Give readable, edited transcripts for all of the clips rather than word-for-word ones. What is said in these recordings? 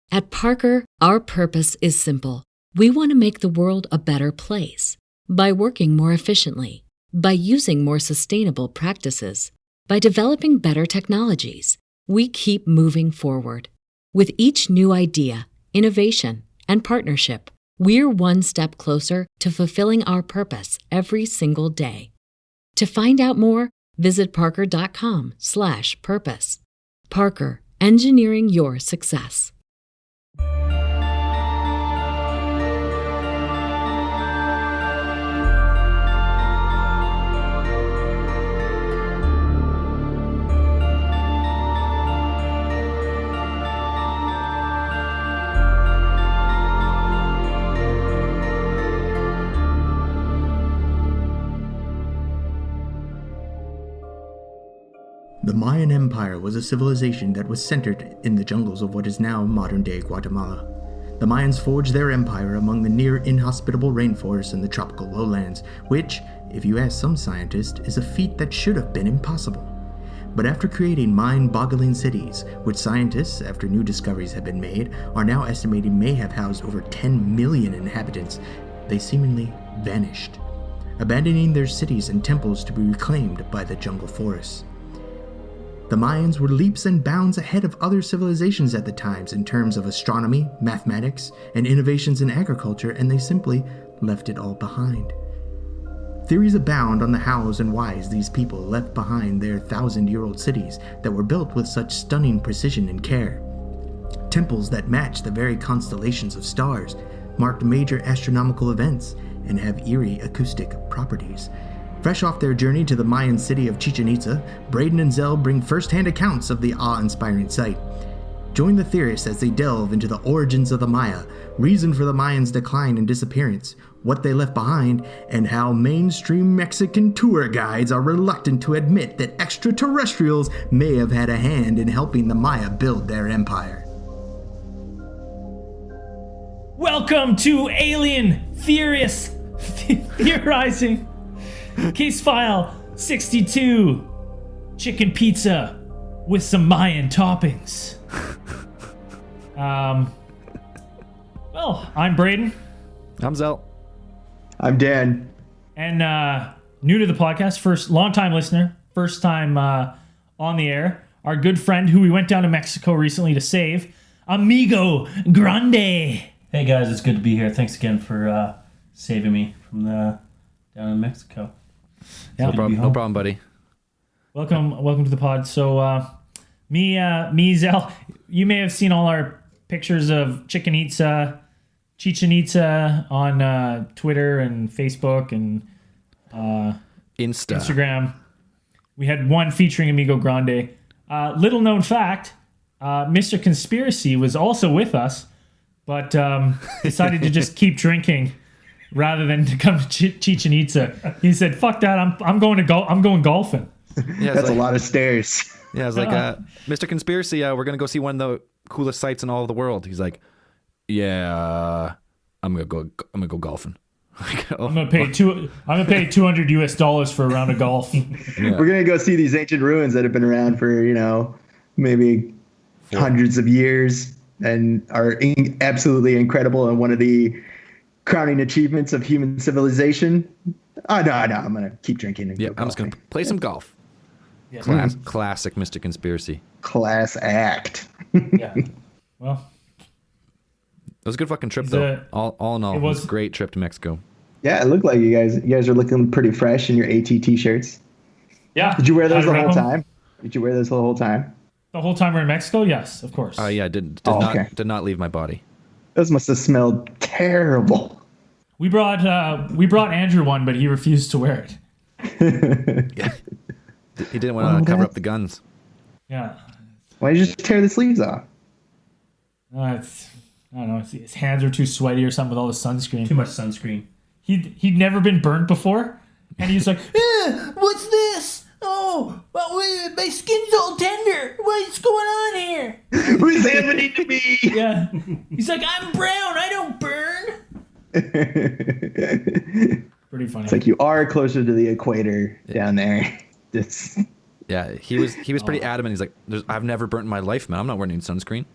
At Parker, our purpose is simple. We want to make the world a better place by working more efficiently, by using more sustainable practices, by developing better technologies. We keep moving forward. With each new idea, innovation, and partnership, we're one step closer to fulfilling our purpose every single day. To find out more, visit parker.com/purpose. Parker, engineering your success. The Mayan Empire was a civilization that was centered in the jungles of what is now modern-day Guatemala. The Mayans forged their empire among the near inhospitable rainforests and the tropical lowlands, which, if you ask some scientists, is a feat that should have been impossible. But after creating mind-boggling cities, which scientists, after new discoveries have been made, are now estimating may have housed over 10 million inhabitants, they seemingly vanished, abandoning their cities and temples to be reclaimed by the jungle forests. The Mayans were leaps and bounds ahead of other civilizations at the times in terms of astronomy, mathematics, and innovations in agriculture, and they simply left it all behind. Theories abound on the hows and whys these people left behind their 1,000-year-old cities that were built with such stunning precision and care. Temples that match the very constellations of stars, marked major astronomical events, and have eerie acoustic properties. Fresh off their journey to the Mayan city of Chichen Itza, Braden and Zell bring first-hand accounts of the awe-inspiring sight. Join the theorists as they delve into the origins of the Maya, reason for the Mayans' decline and disappearance, what they left behind, and how mainstream Mexican tour guides are reluctant to admit that extraterrestrials may have had a hand in helping the Maya build their empire. Welcome to Alien Theorists Theorizing. Case file 62. Chicken pizza with some Mayan toppings. Well, I'm Braden. I'm Zell. I'm Dan. And new to the podcast, long-time listener, first time on the air. Our good friend who we went down to Mexico recently to save, Amigo Grande. Hey guys, it's good to be here. Thanks again for saving me from down in Mexico. Yeah, no problem, buddy. Welcome to the pod. So, me, Zell, you may have seen all our pictures of Chichen Itza on Twitter and Facebook and Instagram. We had one featuring Amigo Grande. Little known fact, Mr. Conspiracy was also with us, but decided to just keep drinking rather than to come to Chichen Itza. He said, "Fuck that! I'm going golfing." Yeah, that's like, a lot of stairs. Yeah, it's like, Mr. Conspiracy, we're gonna go see one of the coolest sights in all of the world. He's like, "Yeah, I'm gonna go golfing." I'm gonna pay $200 for a round of golf. Yeah. We're gonna go see these ancient ruins that have been around for maybe hundreds of years and are absolutely incredible and one of the crowning achievements of human civilization. Oh, no, I'm going to keep drinking. And I'm just going to play some golf. Yeah. Classic Mr. Conspiracy. Class act. Yeah. Well. It was a good fucking trip, though. All in all, it was a great trip to Mexico. Yeah, it looked like you guys are looking pretty fresh in your AT t-shirts. Yeah. Did you wear those the whole time? The whole time we're in Mexico? Yes, of course. Yeah, did not leave my body. Those must have smelled terrible. We brought Andrew one, but he refused to wear it. Yeah. He didn't want to cover up the guns. Yeah. Why did you just tear the sleeves off? I don't know. His hands are too sweaty or something with all the sunscreen. Too much sunscreen. He'd never been burned before, and he's like, "What's this? Oh, my skin's all tender. What's going on here? Who's happening to me?" Yeah. He's like, "I'm brown. I don't burn." Pretty funny. It's like you are closer to the equator down there. Yeah, he was pretty adamant. He's like, "I've never burnt in my life, man. I'm not wearing any sunscreen."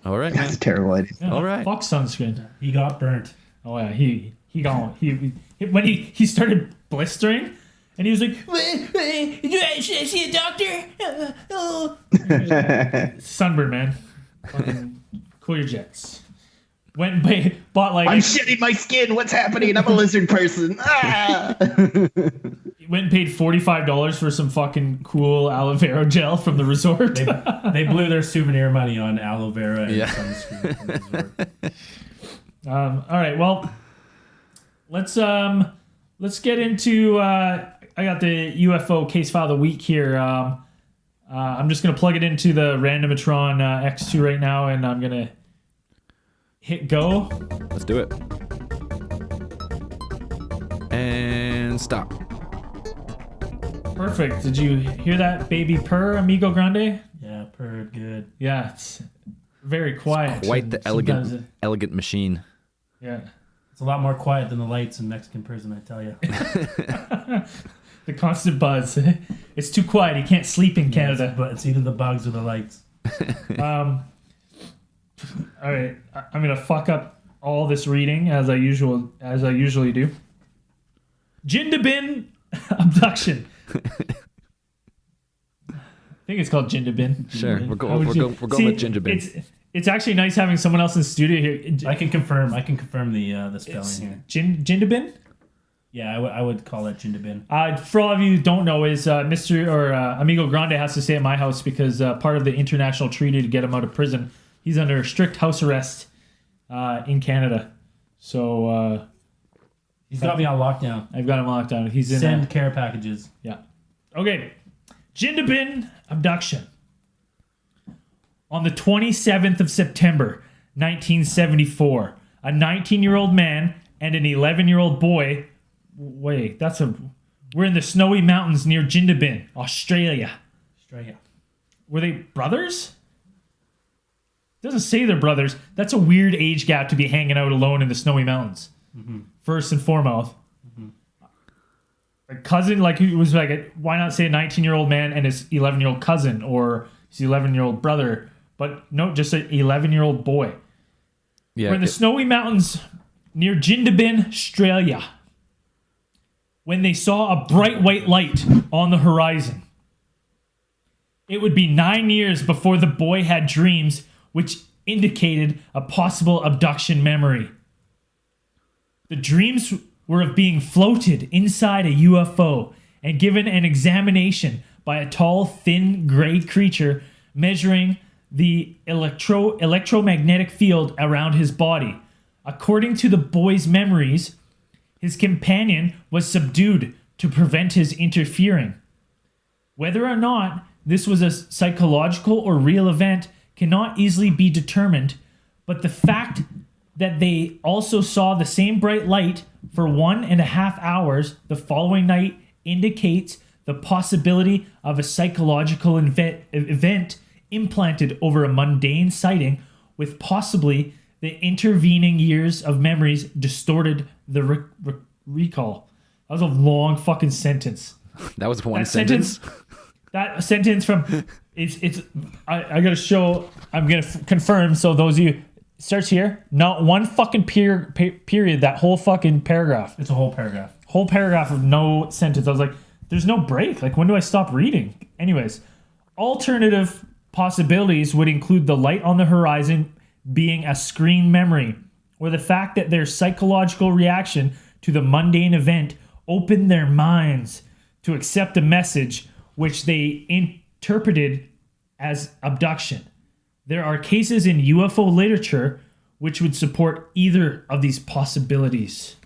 All right, That's man. a terrible idea. Yeah, All right. Fuck sunscreen. He got burnt. Oh yeah, he when he started blistering, and he was like, "Should I see a doctor?" Sunburn, man. Fucking cool your jets. Went and bought like I'm shedding my skin. What's happening? I'm a lizard person. Ah! went and paid $45 for some fucking cool aloe vera gel from the resort. They blew their souvenir money on aloe vera and Yeah. sunscreen from the resort. All right, well, let's get into. I got the UFO case file of the week here. I'm just gonna plug it into the Randomatron X2 right now, and I'm gonna hit go. Let's do it. And stop. Perfect. Did you hear that baby purr, Amigo Grande? Yeah, purred good. Yeah, it's very quiet. Quite the Sometimes elegant machine. yeah. It's a lot more quiet than the lights in Mexican prison, I tell you. The constant buzz. It's too quiet. You can't sleep in Canada. But it's either the bugs or the lights. All right, I'm gonna fuck up all this reading as I usually do. Jindabin abduction. I think it's called Jindabin. Sure, we're How would going with Ginger Bin. It's actually nice having someone else in the studio here. I can confirm the spelling here. Jindabin. Yeah, I would call it Jindabin. For all of you who don't know, is Mr. or Amigo Grande has to stay at my house because part of the international treaty to get him out of prison, he's under strict house arrest in Canada. So He's got me on lockdown. I've got him locked down. He's in. Send care packages. Yeah. Okay. Jindabin abduction. On the 27th of September, 1974, a 19-year-old man and an 11-year-old boy. Wait, we're in the snowy mountains near Jindabin, Australia. Australia. Were they brothers? Doesn't say they're brothers. That's a weird age gap to be hanging out alone in the snowy mountains. Mm-hmm. First and foremost. Mm-hmm. A cousin, like, it was like, why not say a 19-year-old man and his 11-year-old cousin or his 11-year-old brother? But no, just an 11-year-old boy. Yeah, We're in the snowy mountains near Jindabin, Australia, when they saw a bright white light on the horizon. It would be 9 years before the boy had dreams which indicated a possible abduction memory. The dreams were of being floated inside a UFO and given an examination by a tall, thin, gray creature measuring the electromagnetic field around his body. According to the boy's memories, his companion was subdued to prevent his interfering. Whether or not this was a psychological or real event cannot easily be determined, but the fact that they also saw the same bright light for 1.5 hours the following night indicates the possibility of a psychological event implanted over a mundane sighting, with possibly the intervening years of memories distorted the recall. That was a long fucking sentence. that was one That sentence. That sentence from it's I gotta show. I'm gonna confirm. So those of you starts here. Not one fucking period. That whole fucking paragraph. It's a whole paragraph. Whole paragraph of no sentence. I was like, there's no break. Like, when do I stop reading? Anyways, alternative possibilities would include the light on the horizon being a screen memory, or the fact that their psychological reaction to the mundane event opened their minds to accept a message which they interpreted as abduction. There are cases in UFO literature which would support either of these possibilities.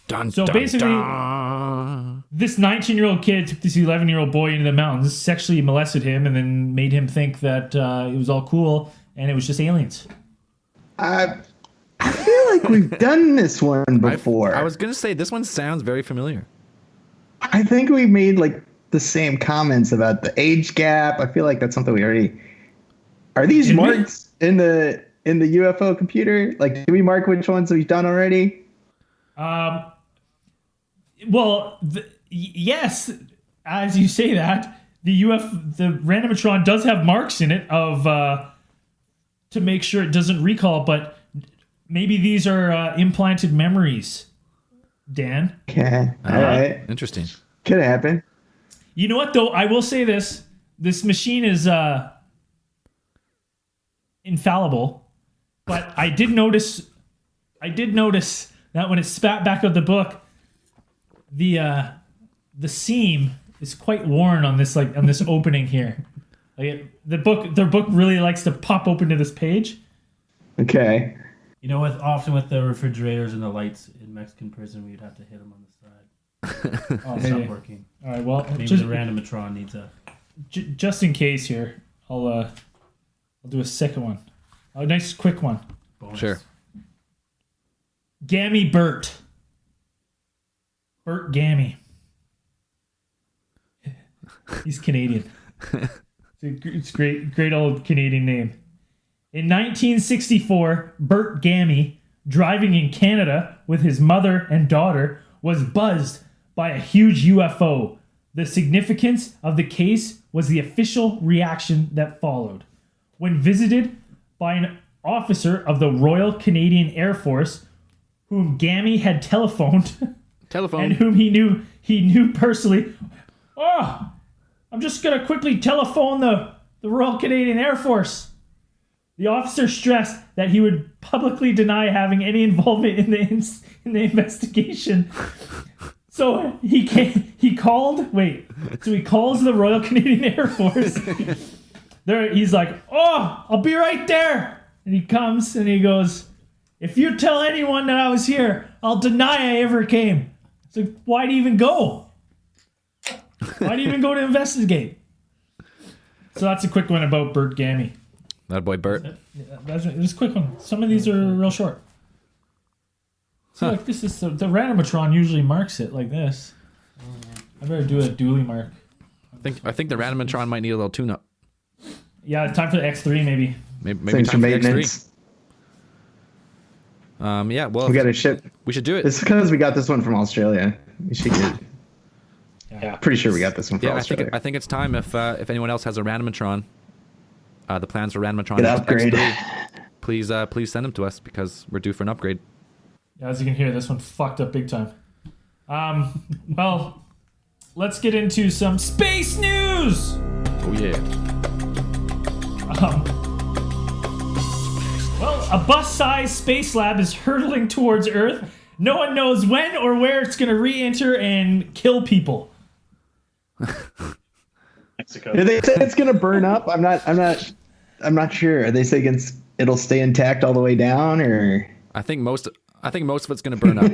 Dun, So dun, basically, dun. this 19-year-old kid took this 11-year-old boy into the mountains, sexually molested him, and then made him think that it was all cool, and it was just aliens. I feel like we've done this one before. I was gonna say this one sounds very familiar. I think we made like the same comments about the age gap. I feel like that's something we already. Are these Did we? marks in the UFO computer? Like, do we mark which ones we've done already? Well, yes, as you say that, the Randomatron does have marks in it of to make sure it doesn't recall, but maybe these are implanted memories, Dan. Okay. All right. Interesting. Could happen. You know what, though? I will say this. This machine is infallible, but I did notice that when it spat back out the book, the seam is quite worn on this opening here. Their book really likes to pop open to this page. Okay. You know, often with the refrigerators and the lights in Mexican prison, we'd have to hit them on the side. Oh, It's maybe. not working. All right. Well, Maybe just, the randomatron needs a. just in case here, I'll do a second one. A nice quick one. bonus. Sure. Gammy Bert. Bert Gammy. He's Canadian. It's great old Canadian name. In 1964, Bert Gammy, driving in Canada with his mother and daughter, was buzzed by a huge UFO. The significance of the case was the official reaction that followed. When visited by an officer of the Royal Canadian Air Force, whom Gammy had telephoned, and whom he knew personally. Oh, I'm just gonna quickly telephone the Royal Canadian Air Force. The officer stressed that he would publicly deny having any involvement in the investigation. So he calls the Royal Canadian Air Force. He's like, "Oh, I'll be right there." And he comes and he goes, "If you tell anyone that I was here, I'll deny I ever came." It's like, why do you even go? Why do you even go to investigate? So that's a quick one about Bert Gammy. That boy Bert. Yeah, that's just a quick one. Some of these are real short. So like this is the randomatron usually marks it like this. I better do a dually mark. I think the randomatron might need a little tune-up. Yeah, it's time for the X3 maybe. Maybe Thanks for time for the maintenance. X3. Yeah, well, We got to ship. we should do it. It's because we got this one from Australia. We should get. Yeah. Pretty sure we got this one from Yeah, Australia. I think it's time if anyone else has a randomatron, the plans for randomatron Get upgrade. X3, please send them to us because we're due for an upgrade. Yeah, as you can hear, this one fucked up big time. Well, let's get into some space news. Oh yeah. Well, a bus-sized space lab is hurtling towards Earth. No one knows when or where it's going to re-enter and kill people. Mexico. Do they say it's gonna burn up? I'm not sure. Are they saying it'll stay intact all the way down, or? I think most of it's going to burn up.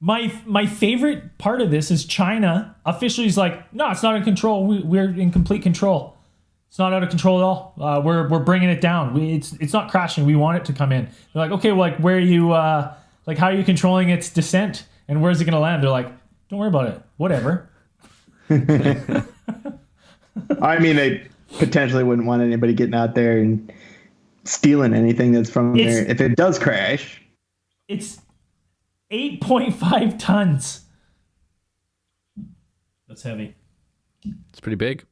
My favorite part of this is China officially is like, no, it's not in control. We're in complete control. It's not out of control at all. We're bringing it down. It's not crashing. We want it to come in. They're like, okay, well, like where are you? Like how are you controlling its descent and where's it gonna land? They're like, don't worry about it. Whatever. I mean, they potentially wouldn't want anybody getting out there and stealing anything that's from there. If it does crash, it's 8.5 tons. That's heavy. It's pretty big.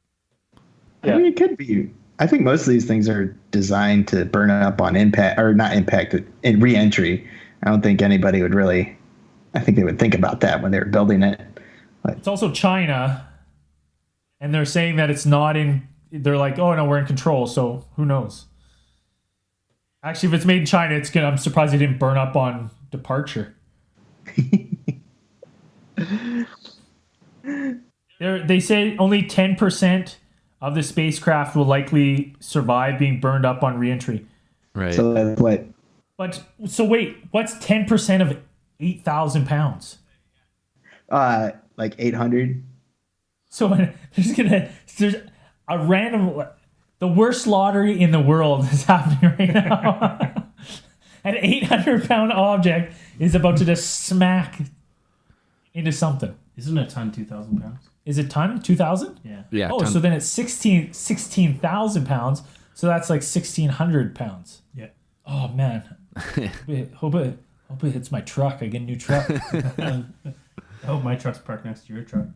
I mean, it could be. I think most of these things are designed to burn up on impact, or not impact, in re-entry. I don't think anybody would really. I think they would think about that when they were building it. But It's also China, and they're saying that it's not in. They're like, oh no, we're in control. So who knows? Actually, if it's made in China, it's gonna. I'm surprised it didn't burn up on departure. They say only 10% of the spacecraft will likely survive being burned up on reentry. Right. so that's what. But so wait, what's 10% of 8,000 pounds? Like 800. So there's a random, the worst lottery in the world is happening right now. An 800-pound object is about to just smack into something. Isn't a ton 2,000 pounds? Is it ton? 2,000? Yeah. Yeah. Oh, so then it's 16,000 pounds. So that's like 1,600 pounds. Yeah. Oh man. Hope it hits my truck. I get a new truck. I hope my truck's parked next to your truck.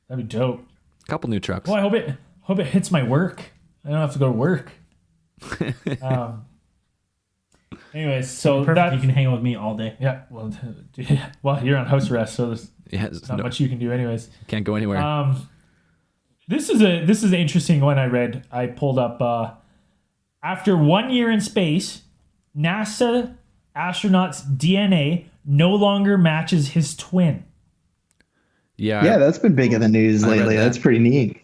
That'd be dope. Couple new trucks. Well, I hope it hits my work. I don't have to go to work. Anyways, so Perfect. that You can hang out with me all day. yeah. Well, you're on house arrest, so there's Yeah, not much you can do, anyways. can't go anywhere. This is an interesting one I read. I pulled up. After 1 year in space, NASA astronaut's DNA no longer matches his twin. Yeah, that's been big in the news I read lately. that. That's pretty neat.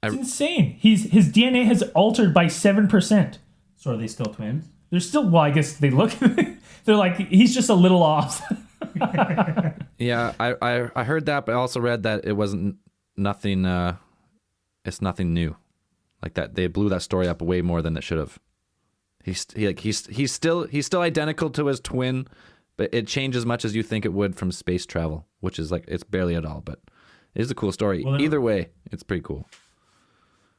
It's insane. His DNA has altered by 7%. So are they still twins? They're still, well, I guess they look. They're like he's just a little off. Yeah, I heard that, but I also read that it wasn't nothing. It's nothing new, like that. They blew that story up way more than it should have. He's still identical to his twin, but it changed as much as you think it would from space travel, which is like it's barely at all. But it is a cool story. Well, Either way, it's pretty cool.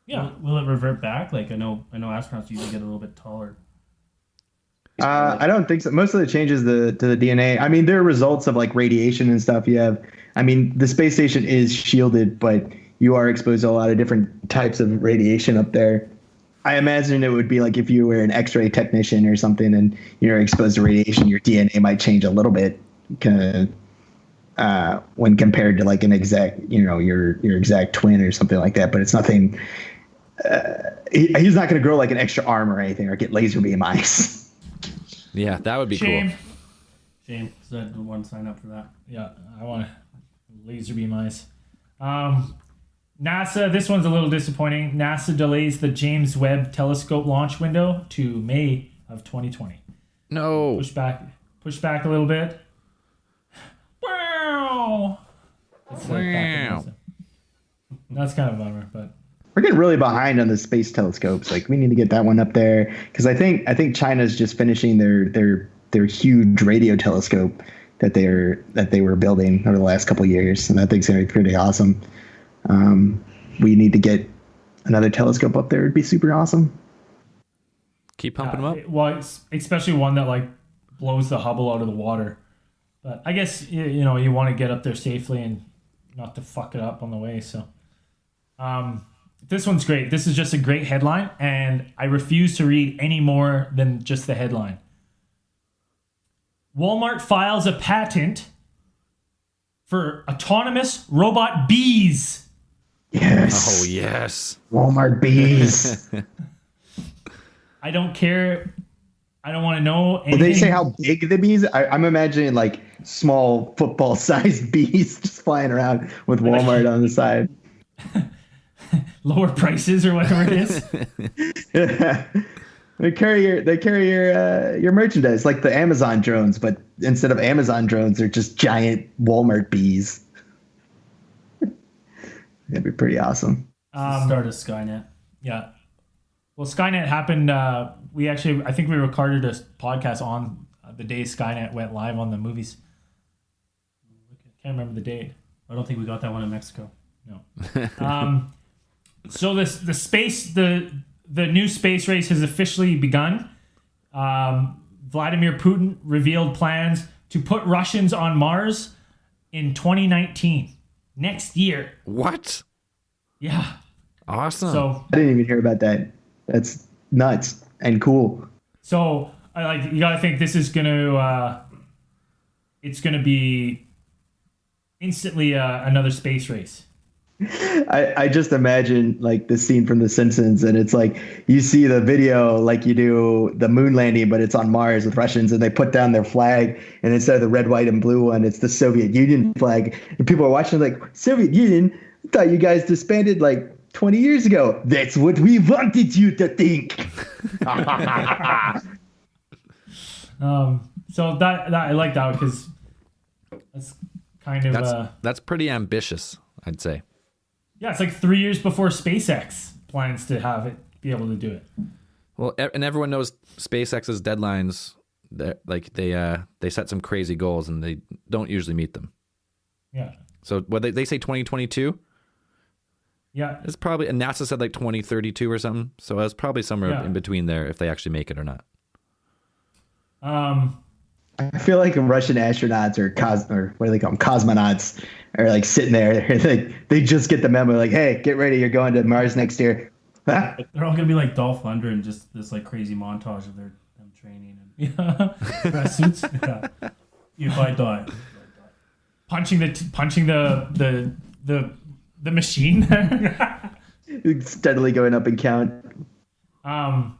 Yeah. Will it revert back? Like I know astronauts usually get a little bit taller. I don't think so. Most of the changes to the DNA. I mean, they're results of like radiation and stuff. You have, I mean, the space station is shielded, but you are exposed to a lot of different types of radiation up there. I imagine it would be like if you were an X-ray technician or something, and you're exposed to radiation, your DNA might change a little bit, when compared to like an exact, your exact twin or something like that. But it's nothing. He's not going to grow like an extra arm or anything, or get laser beam eyes. Yeah, that would be Shame. cool. Shame, because I didn't want to sign up for that. Yeah, I want laser beam eyes. NASA, this one's a little disappointing. NASA delays the James Webb Telescope launch window to May of 2020. No. Push back a little bit. Wow. That's kind of a bummer, but We're getting really behind on the space telescopes. Like we need to get that one up there because I think China's just finishing their huge radio telescope that they were building over the last couple of years, and that thing's gonna be pretty awesome. We need to get another telescope up there. It'd be super awesome. Keep pumping them up. Well, especially one that like blows the Hubble out of the water. But I guess you want to get up there safely and not to fuck it up on the way. So, this one's great. This is just a great headline, and I refuse to read any more than just the headline. Walmart files a patent for autonomous robot bees. Yes. Oh yes. Walmart bees. I don't care. I don't want to know anything. Did they say how big the bees? I'm imagining like small football-sized bees just flying around with Walmart on the side. Lower prices or whatever it is. They carry your merchandise like the Amazon drones, but instead of Amazon drones, they're just giant Walmart bees. That'd be pretty awesome. Start of Skynet. Yeah. Well, Skynet happened. I think we recorded a podcast on the day Skynet went live on the movies. Can't remember the date. I don't think we got that one in Mexico. No. So the new space race has officially begun. Vladimir Putin revealed plans to put Russians on Mars in 2019, next year. What? Yeah. Awesome. So I didn't even hear about that. That's nuts and cool. So you got to think this is gonna it's gonna be instantly another space race. I just imagine like the scene from The Simpsons, and it's like you see the video like you do the moon landing, but it's on Mars with Russians, and they put down their flag, and instead of the red, white, and blue one, it's the Soviet Union flag, and people are watching like, Soviet Union? I thought you guys disbanded like 20 years ago. That's what we wanted you to think. So that I like that because that's kind of that's pretty ambitious, I'd say. Yeah, it's like 3 years before SpaceX plans to have it be able to do it. Well, and everyone knows SpaceX's deadlines. They set some crazy goals and they don't usually meet them. Yeah. So what they say 2022. Yeah. It's probably, and NASA said like 2032 or something. So it's probably somewhere in between there if they actually make it or not. I feel like Russian astronauts or what do they call them? Cosmonauts are like sitting there. They just get the memo like, hey, get ready. You're going to Mars next year. They're all gonna be like Dolph Lundgren, and just this like crazy montage of them training and dress suits. Yeah. If I die, punching the machine there. Steadily going up in count. I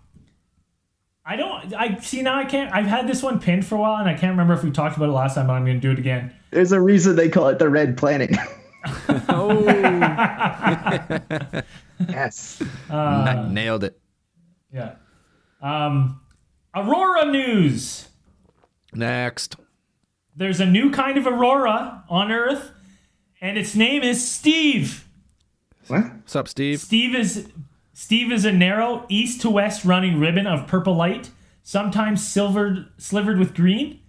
see now. I can't. I've had this one pinned for a while, and I can't remember if we talked about it last time. But I'm going to do it again. There's a reason they call it the Red Planet. Oh, Yes. nailed it. Yeah. Aurora news. Next. There's a new kind of aurora on Earth, and its name is Steve. What? What's up, Steve? Steve is a narrow east to west running ribbon of purple light, sometimes slivered with green.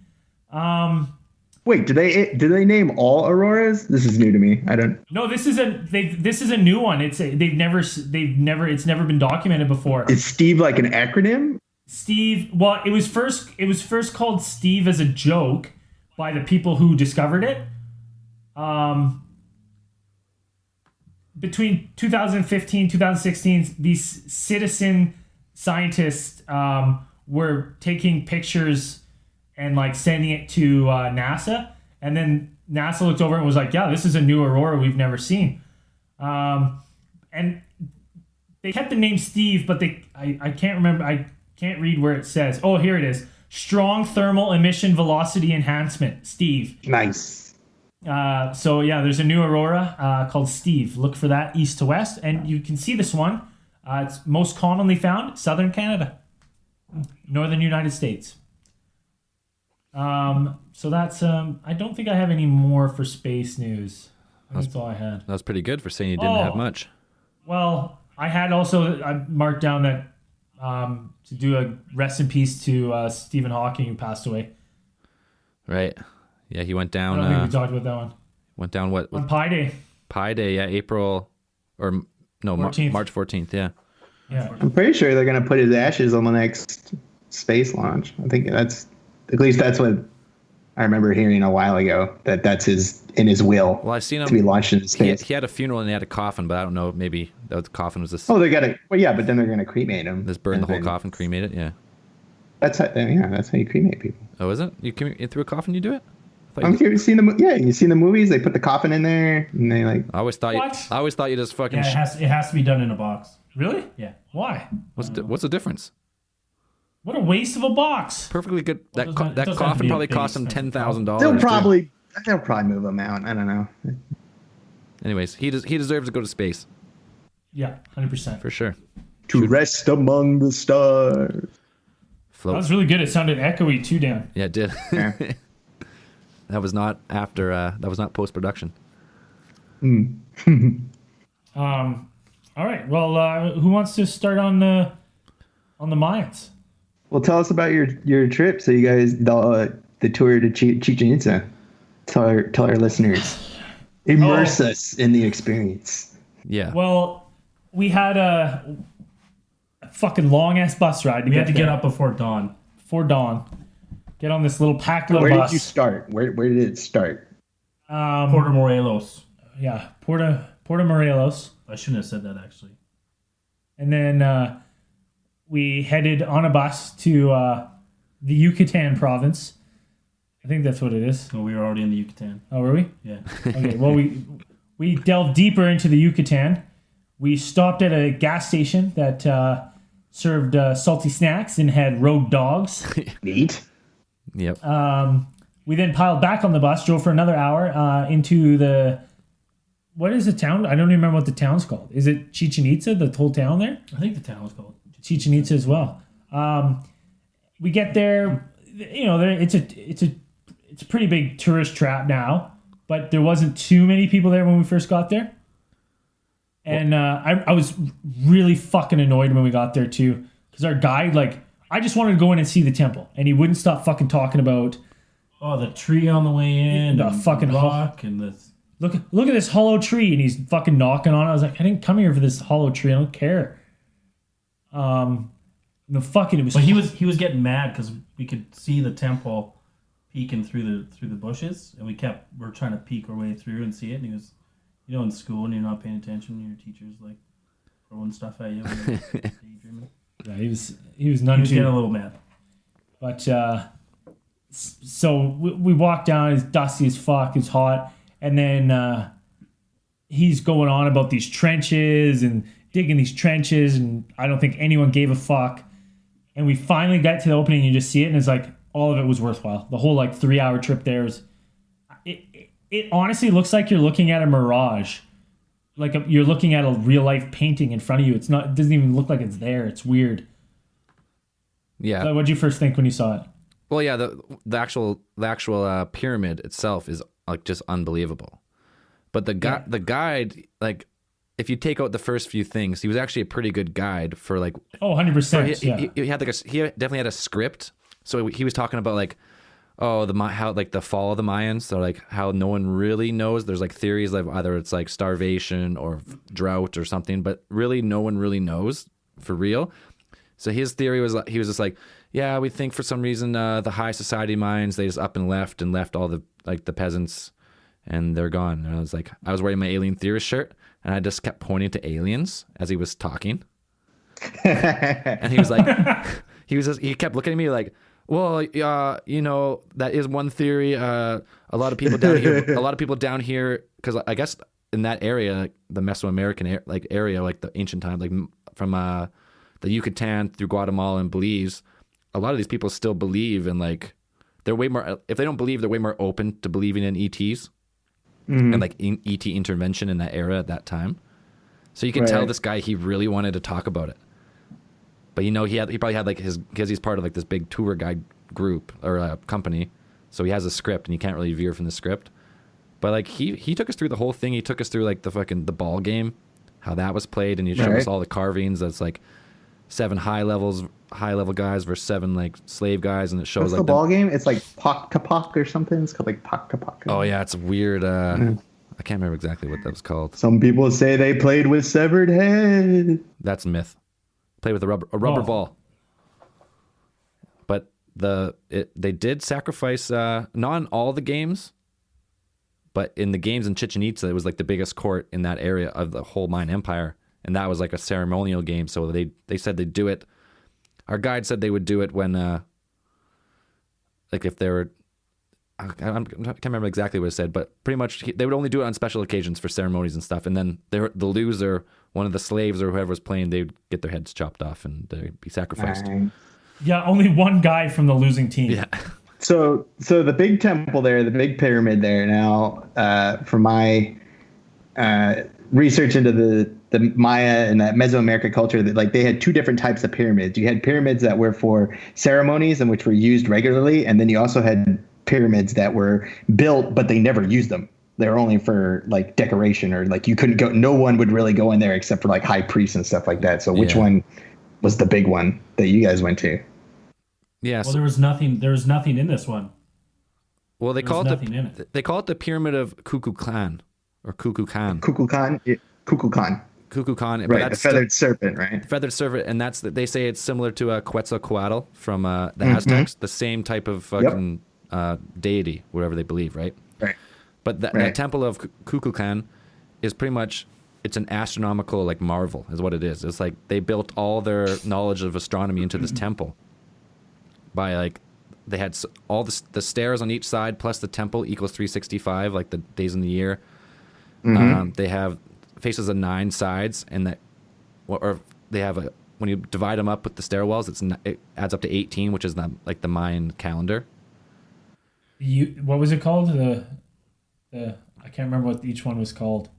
Wait, do they name all auroras? This is new to me. I don't. No, this is a new one. It's never been documented before. Is Steve like an acronym? Steve. Well, it was first called Steve as a joke by the people who discovered it. Between 2015 2016, these citizen scientists were taking pictures and like sending it to NASA, and then NASA looked over and was like, "Yeah, this is a new aurora we've never seen." And they kept the name Steve, but I can't remember. I can't read where it says. Oh, here it is. Strong thermal emission velocity enhancement, Steve. Nice. So yeah, there's a new aurora called Steve. Look for that east to west, and you can see this one. It's most commonly found southern Canada, northern United States. So that's I don't think I have any more for space news. That's all I had. That was pretty good for saying you didn't have much. Well, I had I marked down that to do a rest in peace to Stephen Hawking, who passed away. Right. Yeah, he went down. I don't think we talked about that one. Went down what? On Pi Day. Pi Day, yeah, April or no, 14th. March 14th, yeah. Yeah. I'm pretty sure they're gonna put his ashes on the next space launch. I think that's what I remember hearing a while ago. That's in his will. Well, I've seen him to be launched into space. He had a funeral and he had a coffin, but I don't know. Maybe the coffin was this. Oh, they gotta. Well, yeah, but then they're gonna cremate him. Just burn the whole then- coffin, cremate it. Yeah. That's how you cremate people. Oh, is it? You cremate through a coffin? You do it? I thought I'm you curious. You've seen the movies. They put the coffin in there, and they like. I always thought What? you just fucking. yeah, it has to be done in a box. Really? Yeah. Why? What's the difference? What a waste of a box. Perfectly good. Well, That it doesn't have to coffin be a probably big cost him expensive $10,000. They'll probably move him out. I don't know. Anyways, he deserves to go to space Yeah, 100%. for sure. To rest among the stars. That Float. was really good. It sounded echoey too, Dan. Yeah, it did. Yeah. That was not after. That was not post production. All right. Well, who wants to start on the Mayans? Well, tell us about your trip. So you guys the tour to Chichen Itza. Tell our listeners. Immerse us in the experience. Yeah. Well, we had a fucking long ass bus ride. We had to get there. up before dawn. Before dawn. Get on this little packed little Where bus. did you start? Where did it start? Puerto Morelos. Yeah, Puerto Morelos. I shouldn't have said that actually. And then we headed on a bus to the Yucatan province. I think that's what it is. So we were already in the Yucatan. Oh, were we? Yeah. Okay, well, we delved deeper into the Yucatan. We stopped at a gas station that served salty snacks and had rogue dogs. Neat. Yep. We then piled back on the bus, drove for another hour into the... What is the town? I don't even remember what the town's called. Is it Chichen Itza, the whole town there? I think the town was called Chichen Itza as well. We get there, you know, it's a pretty big tourist trap now, but there wasn't too many people there when we first got there. And I was really fucking annoyed when we got there too, because our guide, like, I just wanted to go in and see the temple, and he wouldn't stop fucking talking about the tree on the way in, The and fucking rock, and the look at this hollow tree, and he's fucking knocking on it. I was like, I didn't come here for this hollow tree. I don't care. No fucking. It was. But he was getting mad because we could see the temple peeking through the bushes, and we're trying to peek our way through and see it. And he was, in school and you're not paying attention, and your teacher's like throwing stuff at you. Daydreaming. Yeah, he was He none was getting a too. little mad. But so we walk down. It's dusty as fuck. It's hot, and then he's going on about these trenches and digging these trenches, and I don't think anyone gave a fuck. And we finally get to the opening, and you just see it, and it's like all of it was worthwhile. The whole like 3-hour trip there is. It honestly looks like you're looking at a mirage, like you're looking at a real life painting in front of you. It's not. It doesn't even look like it's there. It's weird. Yeah. What did you first think when you saw it? Well, yeah, the actual pyramid itself is like just unbelievable. But the guide, like, if you take out the first few things, he was actually a pretty good guide for like. Oh, 100%. He had like he definitely had a script. So he was talking about like, oh, how like the fall of the Mayans. So like how no one really knows. There's like theories of either it's like starvation or drought or something, but really no one really knows for real. So his theory was he was just like, yeah, we think for some reason the high society Mayans, they just up and left all the like the peasants, and they're gone. And I was wearing my alien theorist shirt, and I just kept pointing to aliens as he was talking. And he was like, he kept looking at me like, well, you know, that is one theory. A lot of people down here, because I guess in that area, the Mesoamerican area, like the ancient times, like from the Yucatan through Guatemala and Belize, a lot of these people still believe in like, they're way more, if they don't believe, they're way more open to believing in ETs and like ET intervention in that era at that time. So you can tell this guy, he really wanted to talk about it. But you know, he probably had like because he's part of like this big tour guide group or company. So he has a script and you can't really veer from the script. But like he took us through the whole thing. He took us through like the ball game, how that was played, and he showed us all the carvings. That's like 7 high level guys versus 7 like slave guys, and it shows. What's like the ball game? It's like Pok Kapak or something. It's called like Pok Kapak. Oh yeah, it's weird. I can't remember exactly what that was called. Some people say they played with severed head. That's myth. Play with a rubber ball. But they did sacrifice not in all the games, but in the games in Chichen Itza, it was like the biggest court in that area of the whole Mayan Empire, and that was like a ceremonial game. So they said they'd do it. Our guide said they would do it when like if they were. I can't remember exactly what it said, but pretty much they would only do it on special occasions for ceremonies and stuff. And then the loser, one of the slaves or whoever was playing, they'd get their heads chopped off and they'd be sacrificed. Yeah, only one guy from the losing team. Yeah. So the big temple there, the big pyramid there. Now, from my research into the Maya and that Mesoamerican culture, that like they had 2 different types of pyramids. You had pyramids that were for ceremonies and which were used regularly, and then you also had pyramids that were built but they never used them. They're only for like decoration, or like you couldn't go, no one would really go in there except for like high priests and stuff like that. So which one was the big one that you guys went to? Yeah. Well, there was nothing in this one. Well, they call it the Pyramid of Kukulkan or Kukulkan. Kukulkan. Kukulkan, right? The feathered serpent, right? Feathered serpent, and they say it's similar to Quetzalcoatl from the Aztecs, the same type of fucking deity, whatever they believe, right? Right. But that temple of Kukulkan is pretty much, it's an astronomical like marvel, is what it is. It's like they built all their knowledge of astronomy into this temple by like they had all the stairs on each side plus the temple equals 365, like the days in the year. They have faces of 9 sides, and that, or they have when you divide them up with the stairwells, it adds up to 18, which is like the Mayan calendar. What was it called? The I can't remember what each one was called.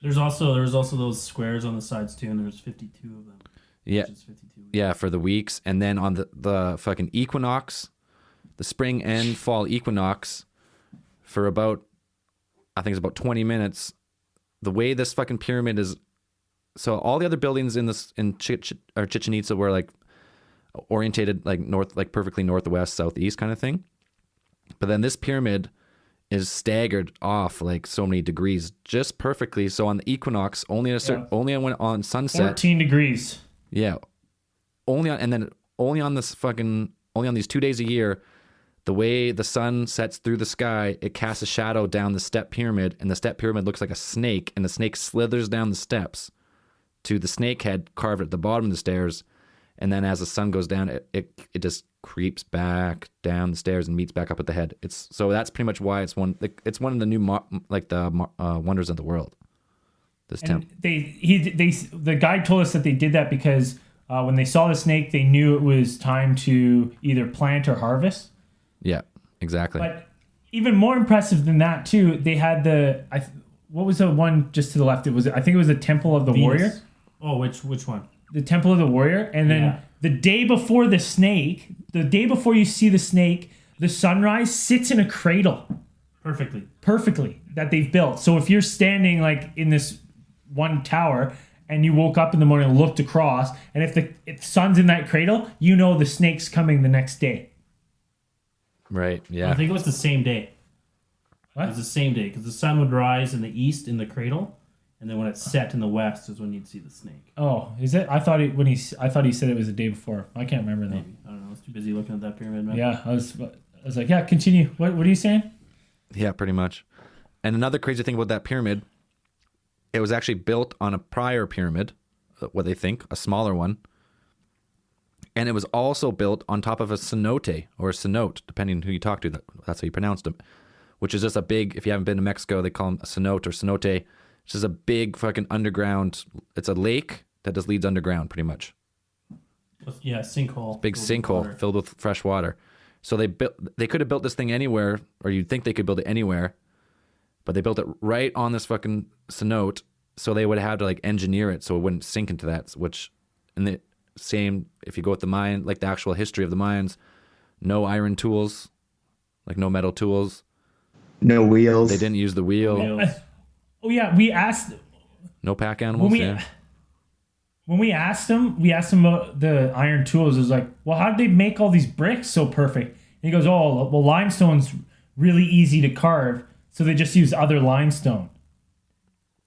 There's also those squares on the sides too, and there's 52 of them. Yeah. 52 weeks. Yeah, for the weeks, and then on the fucking equinox, the spring and fall equinox, for about, I think it's about 20 minutes. The way this fucking pyramid is, so all the other buildings in Chichen Itza were like orientated like north, like perfectly northwest, southeast kind of thing. But then this pyramid is staggered off like so many degrees, just perfectly. So on the equinox, only on sunset, 14 degrees. Yeah, only on these 2 days a year, the way the sun sets through the sky, it casts a shadow down the step pyramid, and the step pyramid looks like a snake, and the snake slithers down the steps to the snake head carved at the bottom of the stairs, and then as the sun goes down, it just creeps back down the stairs and meets back up at the head. So that's pretty much why it's one of the new wonders of the world. This temple. The guide told us that they did that because when they saw the snake, they knew it was time to either plant or harvest. Yeah, exactly. But even more impressive than that too, they had what was the one just to the left? I think it was the Temple of the Warrior. Oh, which one? The Temple of the Warrior, and then the day before the snake, the day before you see the snake, the sunrise sits in a cradle. Perfectly that they've built. So if you're standing like in this one tower and you woke up in the morning and looked across, and if the sun's in that cradle, you know the snake's coming the next day. Right, yeah. I think it was the same day. What? It was the same day because the sun would rise in the east in the cradle, and then when it set in the west is when you'd see the snake. Oh, is it? I thought he said it was the day before. I can't remember though. Maybe. I don't know. I was too busy looking at that pyramid, man. Yeah, I was like, yeah, continue. What are you saying? Yeah, pretty much. And another crazy thing about that pyramid, it was actually built on a prior pyramid, what they think, a smaller one. And it was also built on top of a cenote, or a cenote, depending on who you talk to. That's how you pronounced them. Which is just a big, if you haven't been to Mexico, they call them a cenote or cenote. It's just a big fucking underground, it's a lake that just leads underground, pretty much. Yeah, sinkhole. Big sinkhole filled with fresh water. So they could have built this thing anywhere, or you'd think they could build it anywhere, but they built it right on this fucking cenote, so they would have had to like engineer it so it wouldn't sink into that, which in the same, if you go with the Mayan, like the actual history of the Mayans, no iron tools, like no metal tools. No wheels. They didn't use the wheel. Oh yeah, we asked. No pack animals. When we asked them about the iron tools. It was like, well, how did they make all these bricks so perfect? And he goes, oh, well, limestone's really easy to carve, so they just use other limestone.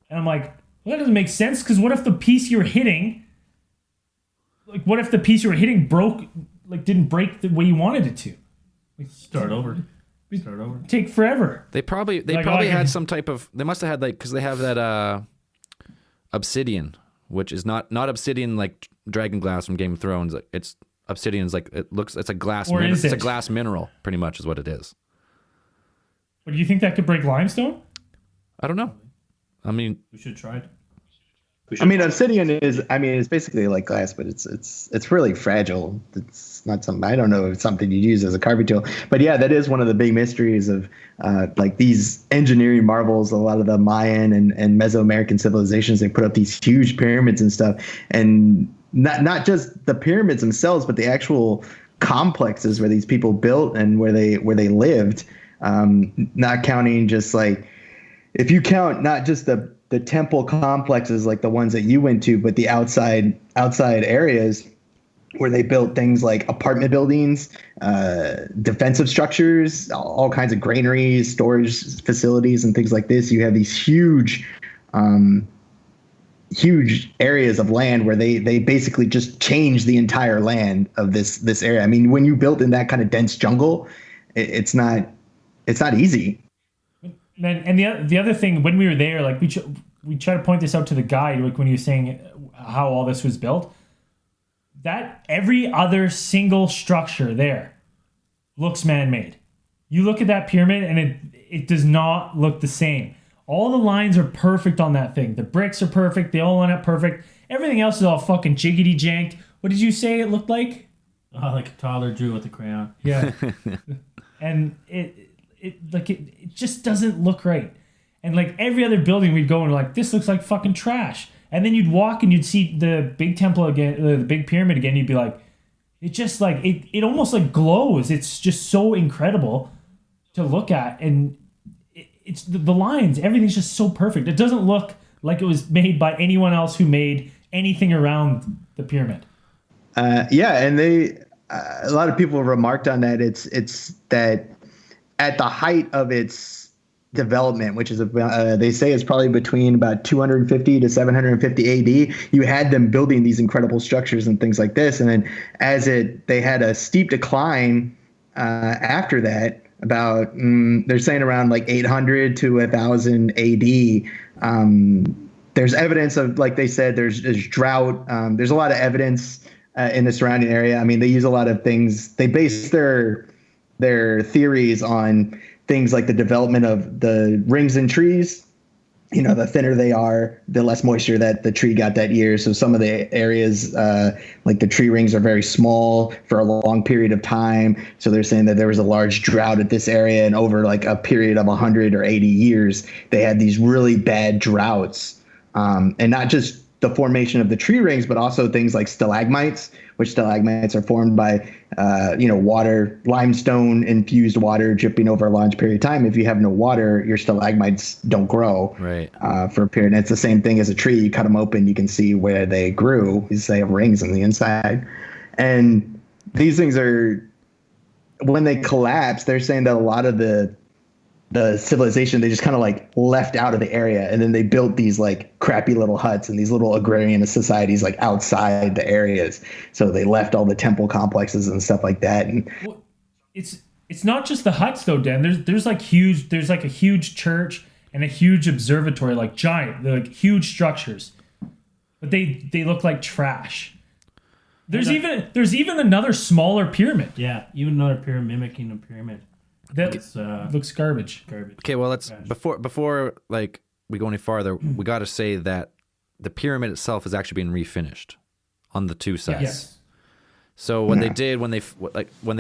And I'm like, well, that doesn't make sense, because what if the piece you were hitting, broke, like didn't break the way you wanted it to? Like, start over. Take forever. They probably had some type of, they must have had, like, because they have that obsidian, which is not obsidian like dragon glass from Game of Thrones. It's obsidian is like, it's a glass. It's a glass mineral, pretty much is what it is. But do you think that could break limestone? I don't know. I mean, we should try it. I mean, obsidian is, it's basically like glass, but it's really fragile. It's not something, I don't know if it's something you'd use as a carving tool. But yeah, that is one of the big mysteries of like these engineering marvels. A lot of the Mayan and Mesoamerican civilizations, they put up these huge pyramids and stuff. And not just the pyramids themselves, but the actual complexes where these people built and where they lived. Not counting just like, if you count not just the temple complexes like the ones that you went to, but the outside areas where they built things like apartment buildings, defensive structures, all kinds of granaries, storage facilities, and things like this. You have these huge areas of land where they basically just changed the entire land of this area. I mean, when you build in that kind of dense jungle, it's not easy. And the other thing, when we were there, like we try to point this out to the guide, like when he was saying how all this was built, that every other single structure there looks man-made. You look at that pyramid and it does not look the same. All the lines are perfect on that thing. The bricks are perfect. They all line up perfect. Everything else is all fucking jiggity janked. What did you say it looked like? Like a toddler drew with a crayon. Yeah. And it just doesn't look right. And like every other building we'd go and like, this looks like fucking trash. And then you'd walk and you'd see the big temple again, the big pyramid again. You'd be like, it just like, it almost like glows. It's just so incredible to look at. And it's the lines, everything's just so perfect. It doesn't look like it was made by anyone else who made anything around the pyramid. Yeah. And a lot of people remarked on that. It's that at the height of its development, which is about, they say is probably between about 250 to 750 AD, you had them building these incredible structures and things like this. And then they had a steep decline after that, about they're saying around like 800 to 1000 AD. there's evidence of, like they said, there's drought. There's a lot of evidence in the surrounding area. I mean, they use a lot of things. They base their theories on things like the development of the rings in trees. You know, the thinner they are, the less moisture that the tree got that year. So some of the areas, like the tree rings, are very small for a long period of time. So they're saying that there was a large drought at this area, and over like a period of 100 or 80 years, they had these really bad droughts. And not just the formation of the tree rings, but also things like stalagmites, which stalagmites are formed by, water, limestone infused water dripping over a large period of time. If you have no water, your stalagmites don't grow for a period. And it's the same thing as a tree. You cut them open, you can see where they grew. They have rings on the inside. And these things when they collapse, they're saying that a lot of the civilization, they just kind of like left out of the area, and then they built these like crappy little huts and these little agrarian societies like outside the areas. So they left all the temple complexes and stuff like that. And well, it's not just the huts though, Dan. There's like a huge church and a huge observatory, like giant, they're like huge structures, but they look like trash. There's even another smaller pyramid. Yeah, even another pyramid mimicking a pyramid. That looks garbage. Okay, well, let's before like we go any farther, we got to say that the pyramid itself is actually being refinished on the two sides. Yes. So what they did when they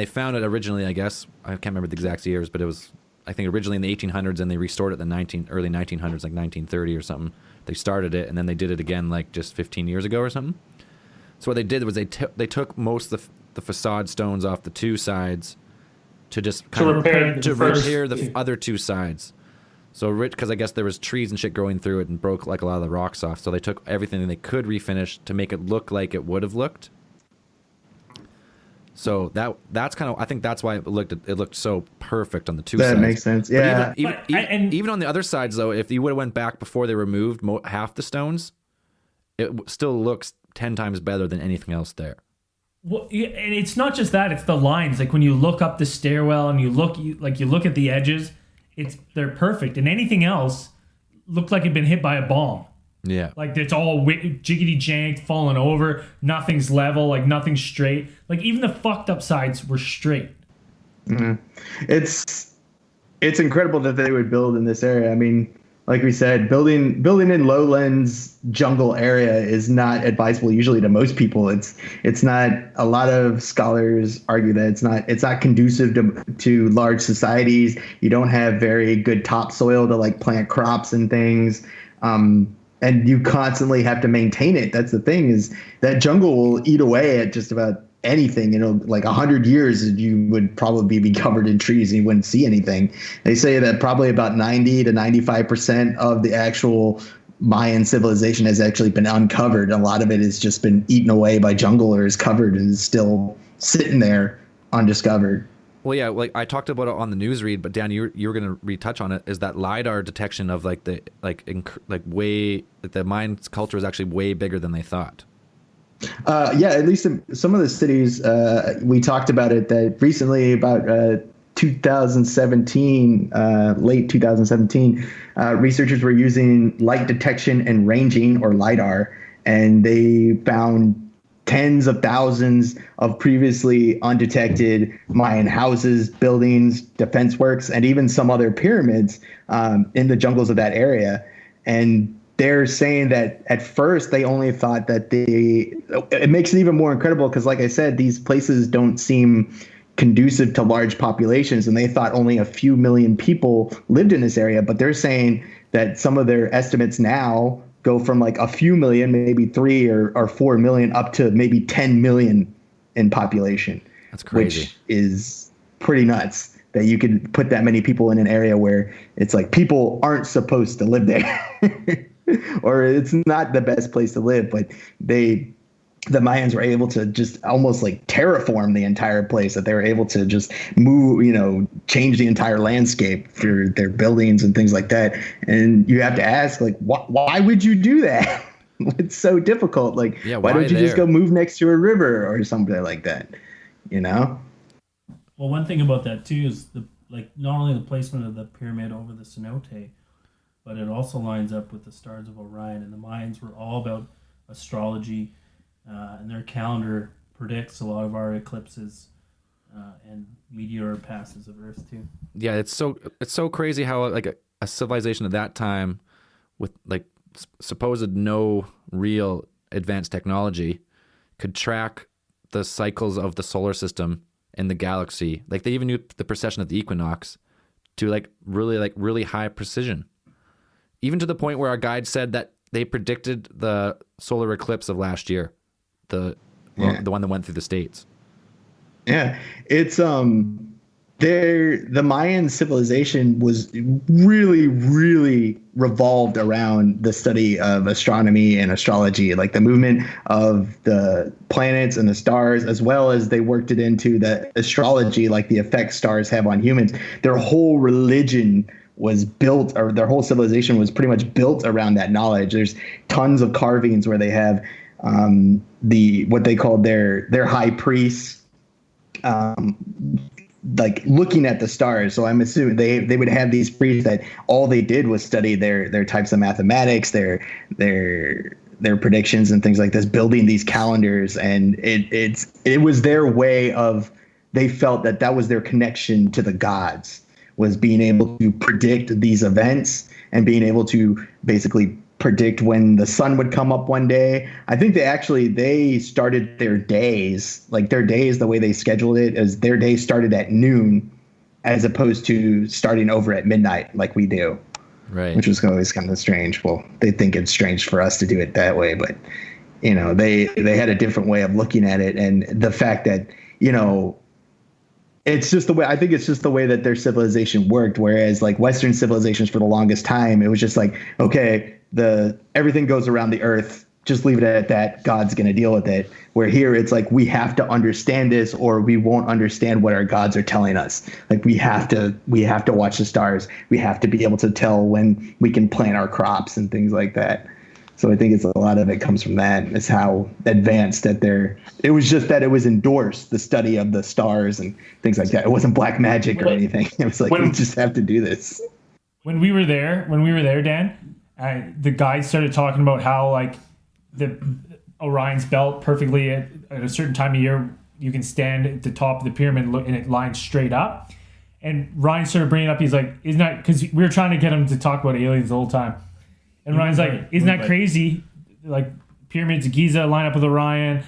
found it originally, I guess I can't remember the exact years, but it was, I think, originally in the 1800s, and they restored it in the early 1900s, like 1930 or something. They started it, and then they did it again like just 15 years ago or something. So what they did was they took most of the facade stones off the two sides to just kind of repair the other two sides. So because I guess there was trees and shit growing through it and broke like a lot of the rocks off. So they took everything they could refinish to make it look like it would have looked. So that's kind of, I think that's why it looked so perfect on the two sides. That makes sense. Yeah. Even on the other sides though, if you would have went back before they removed half the stones, it still looks 10 times better than anything else there. Well, and it's not just that; it's the lines. Like when you look up the stairwell and you look at the edges, they're perfect. And anything else looked like it'd been hit by a bomb. Yeah, like it's all jiggity janked, falling over. Nothing's level. Like nothing's straight. Like even the fucked up sides were straight. Mm-hmm. It's incredible that they would build in this area. I mean, like we said, building in lowlands jungle area is not advisable usually to most people. It's not. A lot of scholars argue that it's not conducive to large societies. You don't have very good topsoil to like plant crops and things. And you constantly have to maintain it. That's the thing, is that jungle will eat away at just about anything. Like 100 years, you would probably be covered in trees and you wouldn't see anything. They say that probably about 90 to 95% of the actual Mayan civilization has actually been uncovered. A lot of it has just been eaten away by jungle, or is covered and is still sitting there undiscovered. Well, yeah, like I talked about it on the newsread, but Dan, you were going to retouch on it. Is that LiDAR detection of like the Mayan culture is actually way bigger than they thought? Yeah, at least in some of the cities, we talked about it that recently, about 2017, late 2017, researchers were using light detection and ranging, or LiDAR, and they found tens of thousands of previously undetected Mayan houses, buildings, defense works, and even some other pyramids in the jungles of that area. And they're saying that at first they only thought that it makes it even more incredible because, like I said, these places don't seem conducive to large populations, and they thought only a few million people lived in this area. But they're saying that some of their estimates now go from like a few million, maybe 3 or 4 million, up to maybe 10 million in population. That's crazy. Which is pretty nuts that you could put that many people in an area where it's like people aren't supposed to live there. Or it's not the best place to live, but the Mayans were able to just almost like terraform the entire place, that they were able to just move, change the entire landscape through their buildings and things like that. And you have to ask, like, why would you do that? It's so difficult. Like, why don't you just go move next to a river or something like that? Well, one thing about that too is not only the placement of the pyramid over the cenote, but it also lines up with the stars of Orion. And the Mayans were all about astrology, and their calendar predicts a lot of our eclipses and meteor passes of Earth too. Yeah, it's so crazy how like a civilization at that time with like supposed no real advanced technology could track the cycles of the solar system and the galaxy. Like they even knew the precession of the equinox to like really high precision. Even to the point where our guide said that they predicted the solar eclipse of last year, the one that went through the States. Yeah, it's the Mayan civilization was really revolved around the study of astronomy and astrology, like the movement of the planets and the stars, as well as they worked it into the astrology, like the effect stars have on humans. Their whole religion was built, or their whole civilization was pretty much built around that knowledge. There's tons of carvings where they have what they called their high priests, like looking at the stars. So I'm assuming they would have these priests that all they did was study their types of mathematics, their predictions and things like this, building these calendars. And it was their way of, they felt that was their connection to the gods, was being able to predict these events and being able to basically predict when the sun would come up one day. I think they started their days, the way they scheduled it is their day started at noon as opposed to starting over at midnight like we do. Right. Which was always kind of strange. Well, they think it's strange for us to do it that way, but you know, they had a different way of looking at it. And the fact that, you know, it's just the way, I think it's just the way that their civilization worked. Whereas like Western civilizations for the longest time, it was just like, okay, everything goes around the earth, just leave it at that. God's going to deal with it. Where here it's like, we have to understand this or we won't understand what our gods are telling us. Like we have to watch the stars. We have to be able to tell when we can plant our crops and things like that. So I think it's a lot of it comes from that. It's how advanced that it was just that it was endorsed, the study of the stars and things like that. It wasn't black magic or anything. It was like, we just have to do this. When we were there, Dan, the guide started talking about how like the Orion's belt perfectly at a certain time of year, you can stand at the top of the pyramid and it lines straight up. And Ryan started bringing it up. He's like, isn't that, because we were trying to get him to talk about aliens the whole time. And Ryan's like, isn't that crazy? Like pyramids of Giza line up with Orion.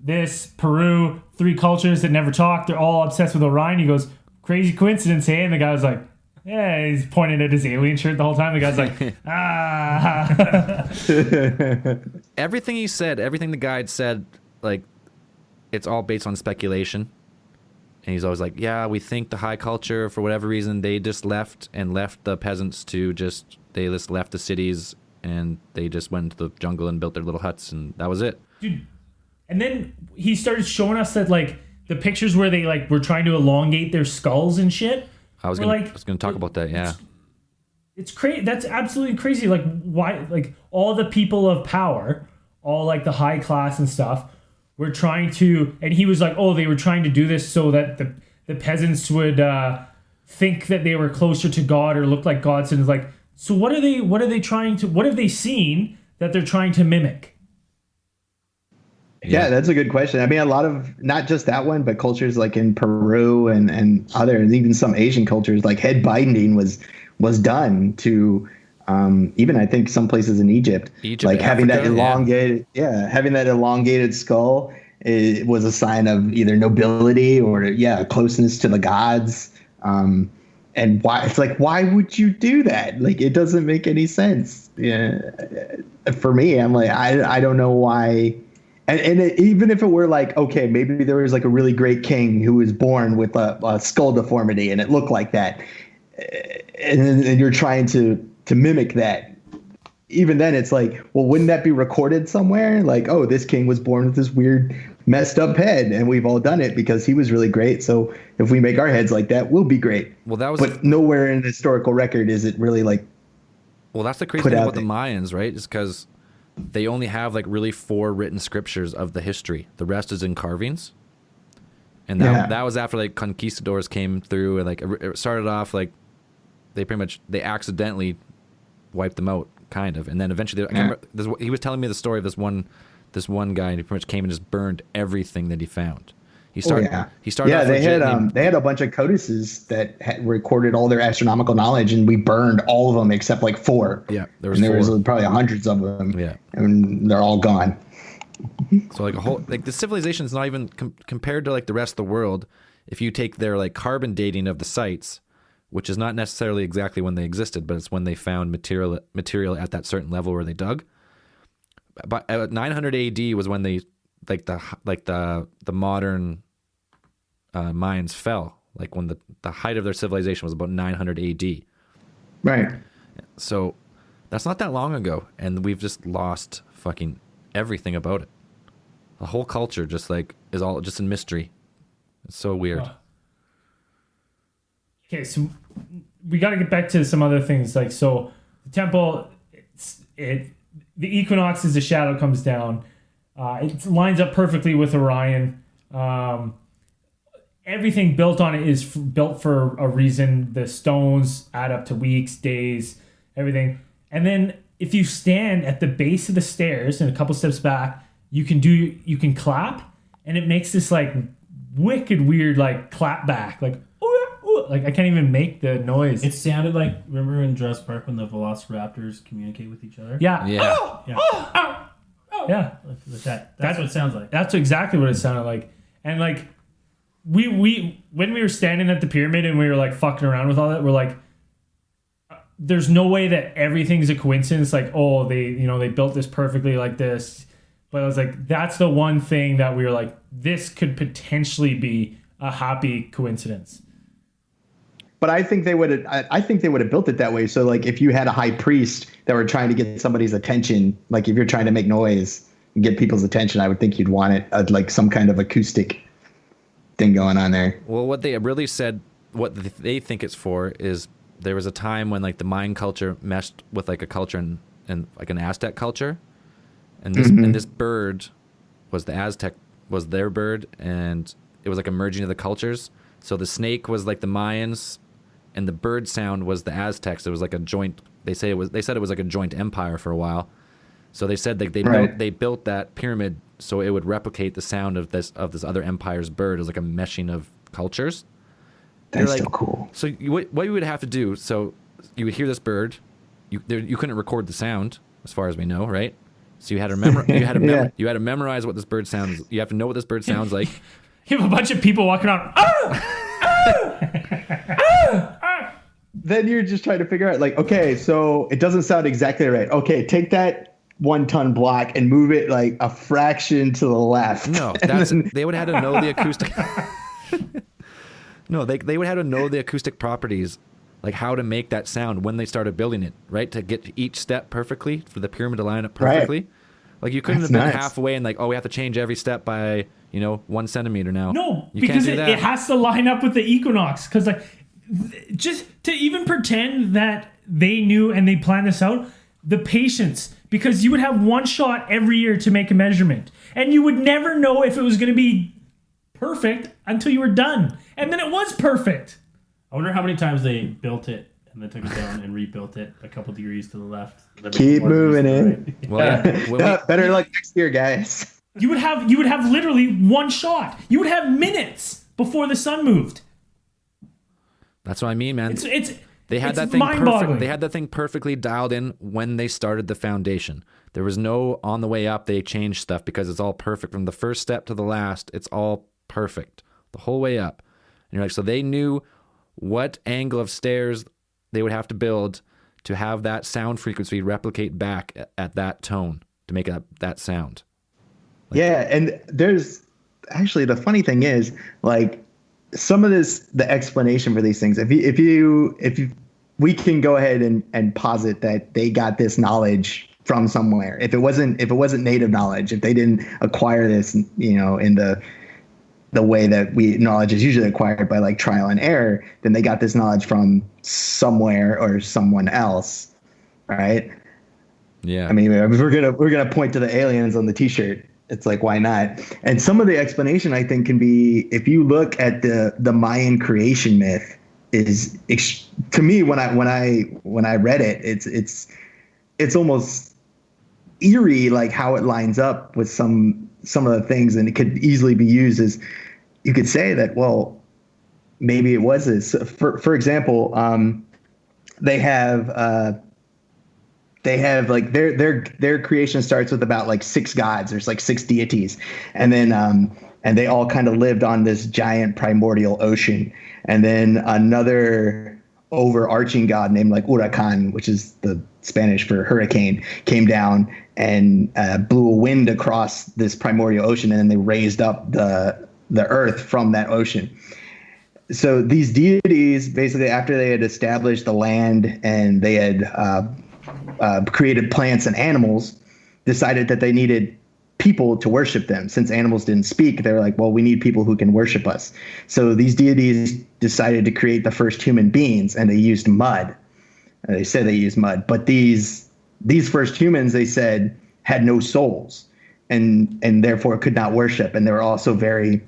This, Peru, 3 cultures that never talk. They're all obsessed with Orion. He goes, crazy coincidence, hey? And the guy was like, yeah, he's pointing at his alien shirt the whole time. The guy's like, Everything he said, everything the guide said, like, it's all based on speculation. And he's always like, yeah, we think the high culture, for whatever reason, they just left the peasants to they just left the cities and they just went to the jungle and built their little huts and that was it. Dude. And then he started showing us that, like, the pictures where they, like, were trying to elongate their skulls and shit. I was going to talk about that, yeah. It's crazy. That's absolutely crazy. Like, why? Like, all the people of power, all, like, the high class and stuff, were trying to... And he was like, oh, they were trying to do this so that the peasants would think that they were closer to God or look like gods. And it's like, so what have they seen that they're trying to mimic? Yeah, that's a good question. I mean, a lot of, not just that one, but cultures like in Peru and others, even some Asian cultures, like head binding was done to even I think some places in Egypt like having Africa, having that elongated skull, it was a sign of either nobility or closeness to the gods. And why would you do that? Like, it doesn't make any sense. Yeah, for me, I'm like, I don't know why. And even if it were like, okay, maybe there was like a really great king who was born with a skull deformity and it looked like that, and you're trying to mimic that. Even then, it's like, well, wouldn't that be recorded somewhere? Like, oh, this king was born with this weird messed up head, and we've all done it because he was really great. So if we make our heads like that, we'll be great. Well, but nowhere in the historical record is it really like. Well, that's the crazy thing about the Mayans, right? Is because they only have like really 4 written scriptures of the history. The rest is in carvings. And that was after like conquistadors came through and like it started off like they accidentally wiped them out, kind of. And then eventually, I remember, he was telling me the story of this one guy, and he pretty much came and just burned everything that he found. He started. He started. Yeah, off they had a bunch of codices that had recorded all their astronomical knowledge, and we burned all of them except like 4. Yeah, there was probably hundreds of them. Yeah, and they're all gone. So like the civilization is not even compared to like the rest of the world. If you take their like carbon dating of the sites, which is not necessarily exactly when they existed, but it's when they found material at that certain level where they dug. But 900 AD was when they the modern Mayans fell. Like when the height of their civilization was about 900 AD. Right. So that's not that long ago, and we've just lost fucking everything about it. The whole culture just like is all just in mystery. It's so weird. Okay, so we got to get back to some other things. Like, so the temple, the equinox as the shadow comes down. It lines up perfectly with Orion. Everything built on it is built for a reason. The stones add up to weeks, days, everything. And then if you stand at the base of the stairs and a couple steps back, you can clap, and it makes this like wicked weird like clap back, like like I can't even make the noise. It sounded like, remember in Jurassic Park when the velociraptors communicate with each other? Yeah. Yeah. Yeah. Like that. That's what it sounds like. That's exactly what it sounded like. And like we when we were standing at the pyramid and we were like fucking around with all that, we're like, there's no way that everything's a coincidence. Like, oh, they built this perfectly like this. But I was like, that's the one thing that we were like, this could potentially be a happy coincidence. But I think they would have built it that way. So like if you had a high priest that were trying to get somebody's attention, like if you're trying to make noise and get people's attention, I would think you'd want it like some kind of acoustic thing going on there. Well, what they really said, what they think it's for is there was a time when like the Mayan culture meshed with like a culture and like an Aztec culture. And this bird was was their bird, and it was like a merging of the cultures. So the snake was like the Mayans, and the bird sound was the Aztecs. It was like a joint. They said it was like a joint empire for a while. So they said that they built that pyramid so it would replicate the sound of this other empire's bird. It was like a meshing of cultures. That's so cool. So what you would have to do? So you would hear this bird. You couldn't record the sound, as far as we know, right? So you had to you had to memorize what this bird sounds. You have to know what this bird sounds like. You have a bunch of people walking around. Then you're just trying to figure out, like, okay, so it doesn't sound exactly right. Okay, take that 1-ton block and move it like a fraction to the left. No, they would have had to know the acoustic. No, they would have to know the acoustic properties, like how to make that sound when they started building it, right? To get each step perfectly for the pyramid to line up perfectly. Right. Like you couldn't have been halfway and like, oh, we have to change every step by 1 centimeter now. No, because it has to line up with the equinox. Because like, just to even pretend that they knew and they planned this out, the patience, because you would have one shot every year to make a measurement, and you would never know if it was going to be perfect until you were done, and then it was perfect. I wonder how many times they built it and then took it down and rebuilt it a couple degrees to the left. Keep moving it. Right. Well, better luck next year, guys. You would have literally one shot. You would have minutes before the sun moved. That's what I mean, man. They had that thing mind-boggling. They had that thing perfectly dialed in when they started the foundation. There was no on the way up they changed stuff because it's all perfect from the first step to the last. It's all perfect the whole way up. And you're like, so they knew what angle of stairs they would have to build to have that sound frequency replicate back at that tone to make that sound. Yeah, and there's actually, the funny thing is, like, some of the explanation for these things, if you we can go ahead and posit that they got this knowledge from somewhere. If it wasn't native knowledge, if they didn't acquire this, in the way that knowledge is usually acquired by like trial and error, then they got this knowledge from somewhere or someone else, right? Yeah. I mean, we're gonna point to the aliens on the T-shirt. It's like, why not? And some of the explanation, I think, can be, if you look at the Mayan creation myth, is to me, when I read it, it's almost eerie, like how it lines up with some of the things, and it could easily be used as, you could say that, well, maybe it was this. For example, they have like their creation starts with about like 6 gods. There's like 6 deities, and then and they all kind of lived on this giant primordial ocean, and then another overarching god named like Huracan, which is the Spanish for hurricane, came down and blew a wind across this primordial ocean, and then they raised up the earth from that ocean. So these deities, basically, after they had established the land and they had created plants and animals, decided that they needed people to worship them. Since animals didn't speak, they were like, well, we need people who can worship us. So these deities decided to create the first human beings, and they used mud. They said they used mud, but these first humans, they said, had no souls, and therefore could not worship, and they were also very,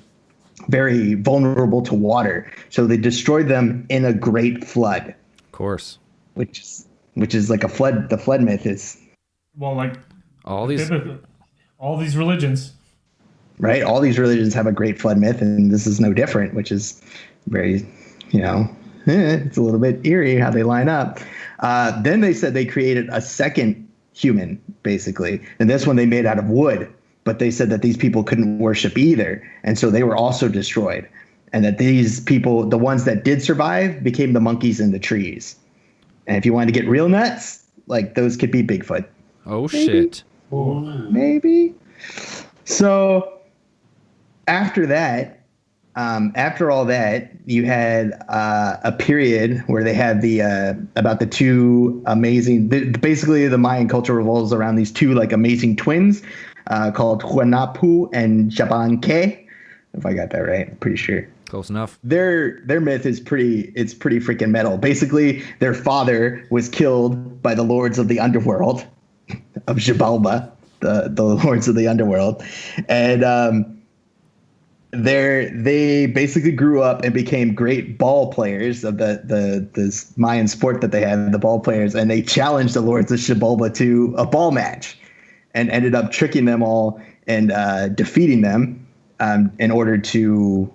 very vulnerable to water. So they destroyed them in a great flood. Of course. Which is like a flood. The flood myth is, Well, like all these religions. Right? All these religions have a great flood myth, and this is no different, which is very, it's a little bit eerie how they line up. Then they said they created a second human, basically. And this one they made out of wood. But they said that these people couldn't worship either. And so they were also destroyed. And that these people, the ones that did survive, became the monkeys in the trees. And if you wanted to get real nuts, like those could be Bigfoot. Oh, shit. Maybe. So after that, after all that, you had a period where they had about the two amazing. Basically, the Mayan culture revolves around these two like amazing twins called Huanapu and Jabanque. If I got that right, I'm pretty sure. Close enough. Their myth is pretty freaking metal. Basically, their father was killed by the lords of the underworld, of Xibalba, the lords of the underworld, and they basically grew up and became great ball players of this Mayan sport that they had, the ball players, and they challenged the lords of Xibalba to a ball match, and ended up tricking them all and defeating them in order to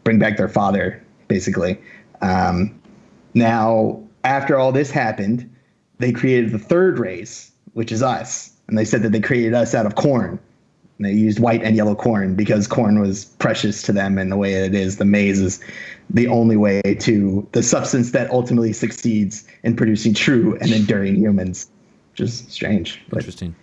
bring back their father, basically. Now, after all this happened, they created the third race, which is us. And they said that they created us out of corn. And they used white and yellow corn because corn was precious to them, and the way it is, the maize is the only way to the substance that ultimately succeeds in producing true and enduring humans. Which is strange. But Interesting.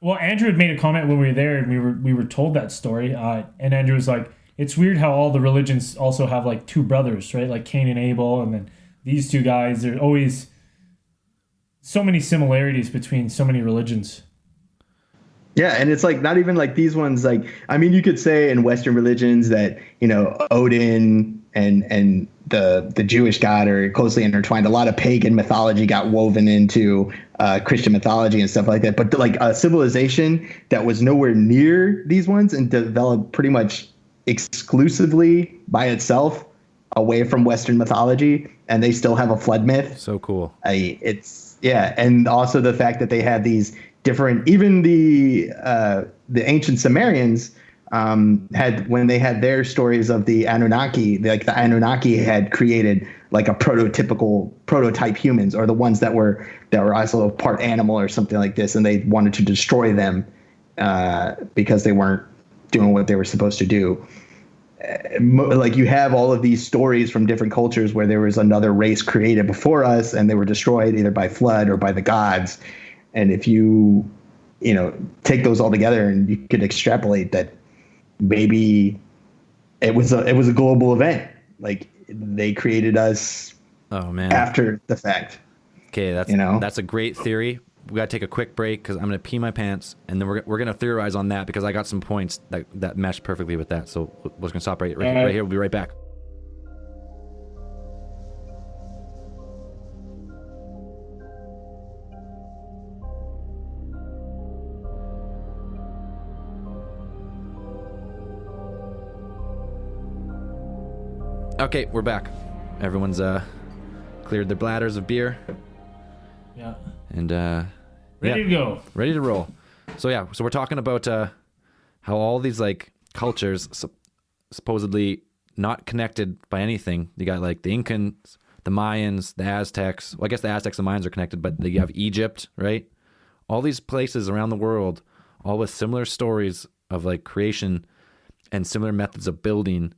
Well, Andrew had made a comment when we were there, and we were told that story. And Andrew was like, "It's weird how all the religions also have like two brothers, right? Like Cain and Abel, and then these two guys. There's always so many similarities between so many religions." Yeah, and it's like not even like these ones. Like, I mean, you could say in Western religions that Odin and the Jewish God are closely intertwined. A lot of pagan mythology got woven into Christian mythology and stuff like that. But like a civilization that was nowhere near these ones and developed pretty much exclusively by itself away from Western mythology, and they still have a flood myth. So cool. And also the fact that they had these different, even the ancient Sumerians had, when they had their stories of the Anunnaki, like the Anunnaki had created like a prototype humans, or the ones that were also part animal or something like this, and they wanted to destroy them because they weren't doing what they were supposed to do. Like you have all of these stories from different cultures where there was another race created before us, and they were destroyed either by flood or by the gods. And if you take those all together, and you could extrapolate that maybe it was a global event. Like they created us. Oh man. After the fact. Okay, that's a great theory. We got to take a quick break because I'm going to pee my pants, and then we're going to theorize on that because I got some points that mesh perfectly with that. So we're just going to stop right here. We'll be right back. Okay, we're back. Everyone's cleared their bladders of beer, Yeah. and Ready to go. ready to roll. So yeah, so we're talking about how all these like cultures supposedly not connected by anything. You got like the Incans, the Mayans, the Aztecs. Well, I guess the Aztecs and Mayans are connected, but you have Egypt, right? All these places around the world, all with similar stories of like creation and similar methods of building.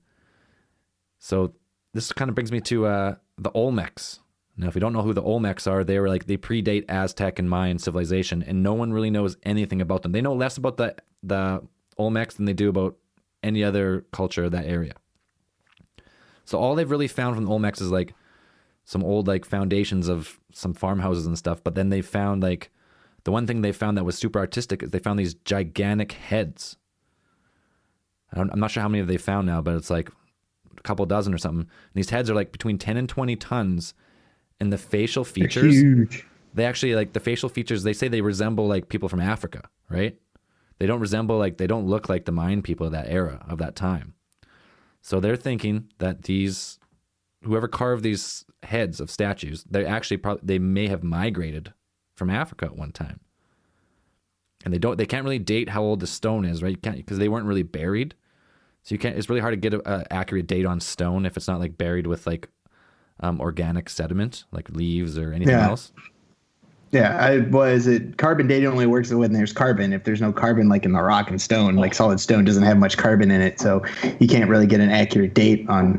So this kind of brings me to the Olmecs. Now, if you don't know who the Olmecs are, they predate Aztec and Mayan civilization, and no one really knows anything about them. They know less about the Olmecs than they do about any other culture of that area. So all they've really found from the Olmecs is like some old like foundations of some farmhouses and stuff. But then they found like the one thing they found that was super artistic is they found these gigantic heads. I'm not sure how many they found now, but it's like a couple dozen or something. And these heads are like between 10 and 20 tons. And the facial features, they actually like the facial features, they say they resemble like people from Africa, right? They don't look like the Mayan people of that era, of that time. So they're thinking that whoever carved these heads of statues, they may have migrated from Africa at one time. And they can't really date how old the stone is, right? Because they weren't really buried. So it's really hard to get an accurate date on stone if it's not like buried with like organic sediment like leaves or anything else. Carbon dating only works when there's carbon. If there's no carbon, like in the rock and stone, like solid stone doesn't have much carbon in it, so you can't really get an accurate date on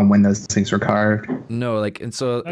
when those things were carved. No, like, and so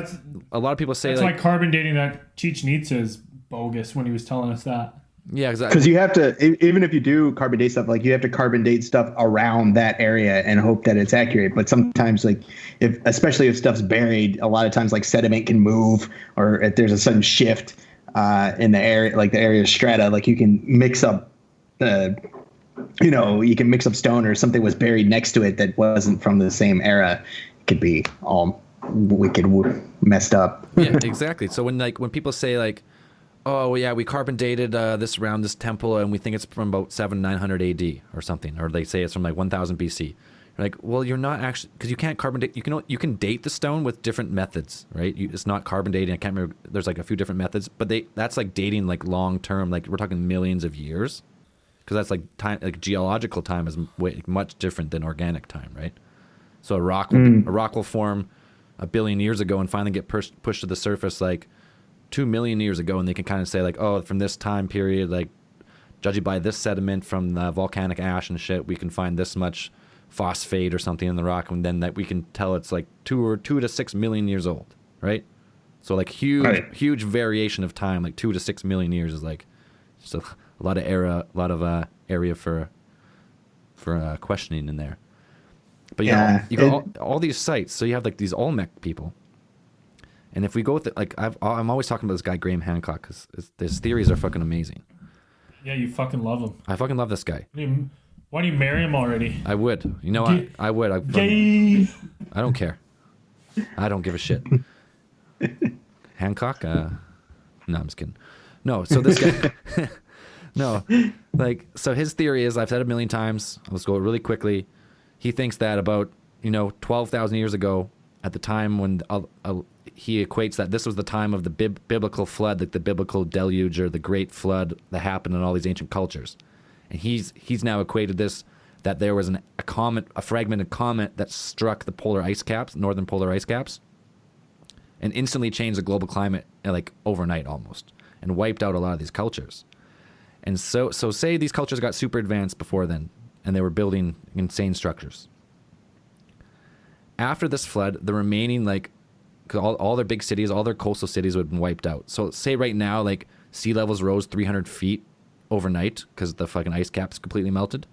a lot of people say that's like why carbon dating that Chichen Itza is bogus when he was telling us that. Yeah, exactly. Because you have to, even if you do carbon date stuff, like you have to carbon date stuff around that area and hope that it's accurate. But sometimes, like especially if stuff's buried, a lot of times like sediment can move, or if there's a sudden shift in the area, like the area strata, like you can mix up stone, or something was buried next to it that wasn't from the same era. It could be all wicked messed up. Yeah, exactly. So when people say like, oh, well, yeah, we carbon dated this around this temple, and we think it's from about 900 AD or something, or they say it's from like 1000 BC. You're like, well, you're not actually, because you can't carbon date. You can date the stone with different methods, right? It's not carbon dating. I can't remember. There's like a few different methods, but that's like dating like long term. Like we're talking millions of years, because that's like time. Like geological time is much different than organic time, right? So a rock will form 1 billion years ago and finally get pushed to the surface like 2 million years ago, and they can kind of say like, oh, from this time period, like judging by this sediment from the volcanic ash and shit, we can find this much phosphate or something in the rock, and then that we can tell it's like 2 to 6 million years old, right? So like huge variation of time, like 2 to 6 million years is like just a lot of area for questioning in there. But you got all these sites, so you have like these Olmec people. And if we go with it, like I'm always talking about this guy Graham Hancock, because his theories are fucking amazing. Yeah, you fucking love him. I fucking love this guy. Why don't you marry him already? I would. You know, I would. I don't care. I don't give a shit. Hancock? No, I'm just kidding. No, so this guy... No, like, so his theory is, I've said it a million times, let's go really quickly. He thinks that about, 12,000 years ago, at the time when he equates that this was the time of the biblical flood, like the biblical deluge or the great flood that happened in all these ancient cultures. And he's now equated this, that there was a fragmented comet that struck the polar ice caps, northern polar ice caps, and instantly changed the global climate like overnight almost, and wiped out a lot of these cultures. And so say these cultures got super advanced before then, and they were building insane structures. After this flood, the remaining, like, cause all their big cities, all their coastal cities would have been wiped out. So say right now, like, sea levels rose 300 feet overnight because the fucking ice caps completely melted.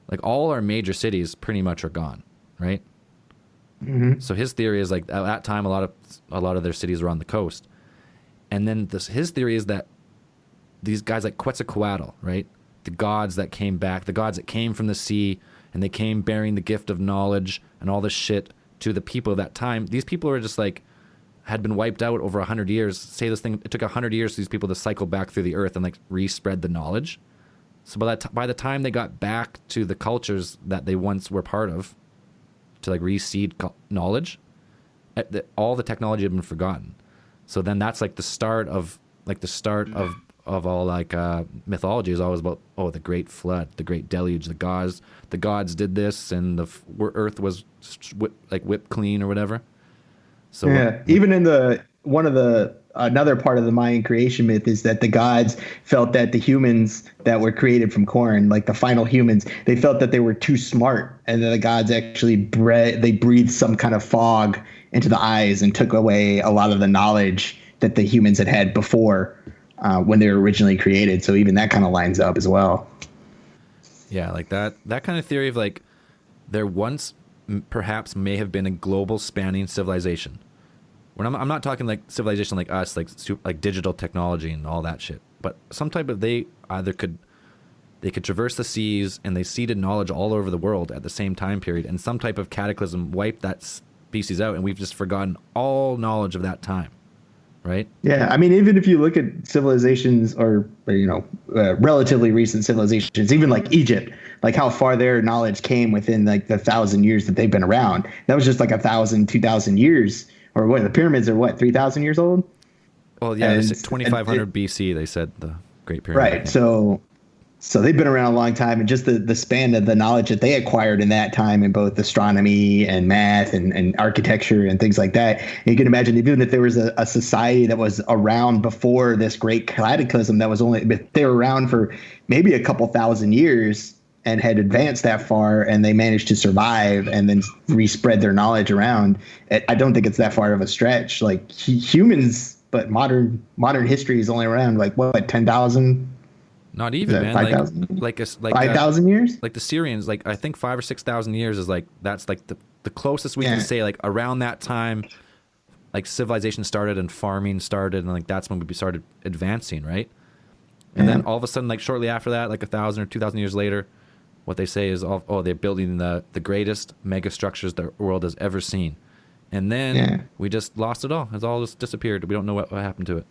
Like, all our major cities pretty much are gone, right? Mm-hmm. So his theory is, like, at that time, a lot of their cities were on the coast. And then his theory is that these guys like Quetzalcoatl, right? The gods that came back, the gods that came from the sea, and they came bearing the gift of knowledge and all this shit to the people of that time. These people are just like, had been wiped out over 100 years. Say this thing, it took 100 years for these people to cycle back through the earth and like re-spread the knowledge. So by the time they got back to the cultures that they once were part of, to like reseed knowledge, all the technology had been forgotten. So then that's like the start of all like mythology is always about, oh, the great flood, the great deluge, the gods did this, and the earth was whipped clean or whatever. So yeah, even in another part of the Mayan creation myth is that the gods felt that the humans that were created from corn, like the final humans, they felt that they were too smart, and that the gods actually breathed some kind of fog into the eyes and took away a lot of the knowledge that the humans had before when they were originally created. So even that kind of lines up as well. Yeah, like that kind of theory of like there once perhaps may have been a global spanning civilization. When I'm not talking like civilization like us, like digital technology and all that shit, but some type of they could traverse the seas and they seeded knowledge all over the world at the same time period, and some type of cataclysm wiped that species out, and we've just forgotten all knowledge of that time, right? Yeah, I mean, even if you look at civilizations or relatively recent civilizations, even like Egypt, like how far their knowledge came within like the 1,000 years that they've been around. That was just like 1,000, 2,000 years. Or what? The pyramids are what, 3,000 years old? Well, yeah, 2,500 BC. They said the Great Pyramid. Right. So they've been around a long time, and just the span of the knowledge that they acquired in that time in both astronomy and math and architecture and things like that. And you can imagine even if there was a society that was around before this great cataclysm that was they were around for maybe a couple thousand years and had advanced that far, and they managed to survive and then respread their knowledge around. I don't think it's that far of a stretch. Like humans, but modern history is only around like what, 10,000? Not even, man. 5,000? Like 5,000 years? Like the Syrians, like I think 5,000 or 6,000 years is like that's like the closest we can say. Like around that time, like civilization started and farming started, and like that's when we started advancing, right? And then all of a sudden, like shortly after that, like 1,000 or 2,000 years later, what they say is, they're building the greatest mega structures the world has ever seen. And then we just lost it all. It's all just disappeared. We don't know what happened to it.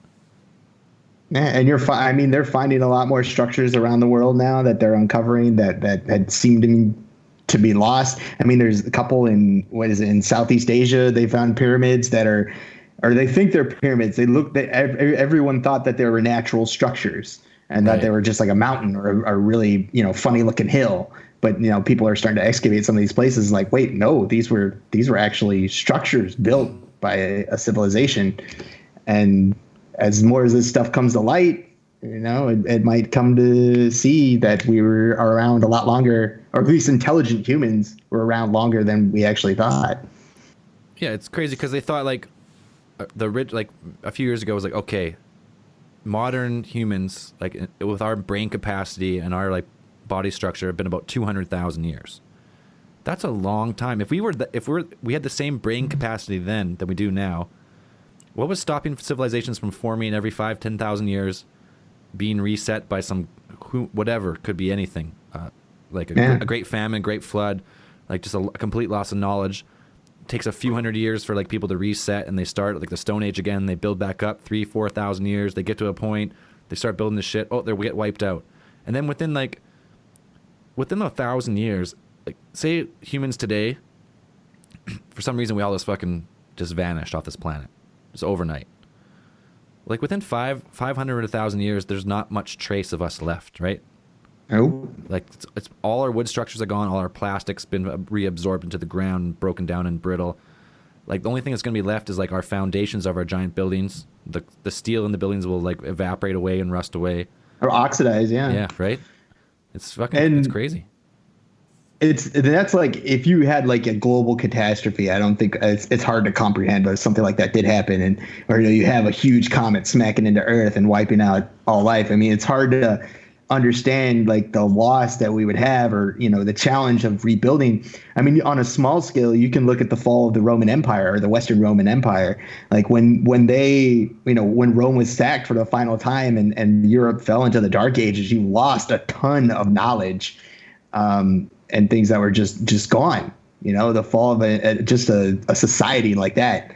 Yeah, and they're finding a lot more structures around the world now that they're uncovering that had seemed to be lost. I mean, there's a couple in Southeast Asia. They found pyramids that are, or they think they're pyramids. Everyone thought that they were natural structures, and that they were just like a mountain or a really, funny looking hill. But, people are starting to excavate some of these places like, wait, no, these were actually structures built by a civilization. And as more as this stuff comes to light, it might come to see that we were around a lot longer, or at least intelligent humans were around longer than we actually thought. Yeah, it's crazy because they thought like a few years ago was like, okay, modern humans, like with our brain capacity and our like body structure, have been about 200,000 years. That's a long time. If we had the same brain capacity then that we do now, what was stopping civilizations from forming every 5,000-10,000 years, being reset by whatever, could be anything, like a great famine, great flood, like just a complete loss of knowledge. It takes a few hundred years for like people to reset, and they start like the Stone Age again. They build back up 3,000-4,000 years. They get to a point, they start building this shit. Oh, they get wiped out, and then within 1,000 years, like say humans today, for some reason we all just vanished off this planet, just overnight. Like within 500 or 1,000 years, there's not much trace of us left, right? Oh, like it's all our wood structures are gone. All our plastic's been reabsorbed into the ground, broken down and brittle. Like the only thing that's going to be left is like our foundations of our giant buildings. The steel in the buildings will like evaporate away and rust away, or oxidize. Yeah, right. It's it's crazy. That's like if you had like a global catastrophe. I don't think it's hard to comprehend, but if something like that did happen, or you have a huge comet smacking into Earth and wiping out all life. I mean, it's hard to understand like the loss that we would have, or the challenge of rebuilding. I mean, on a small scale, you can look at the fall of the Roman Empire, or the Western Roman Empire. Like when Rome was sacked for the final time and Europe fell into the Dark Ages, you lost a ton of knowledge. And things that were just gone, the fall of a society like that.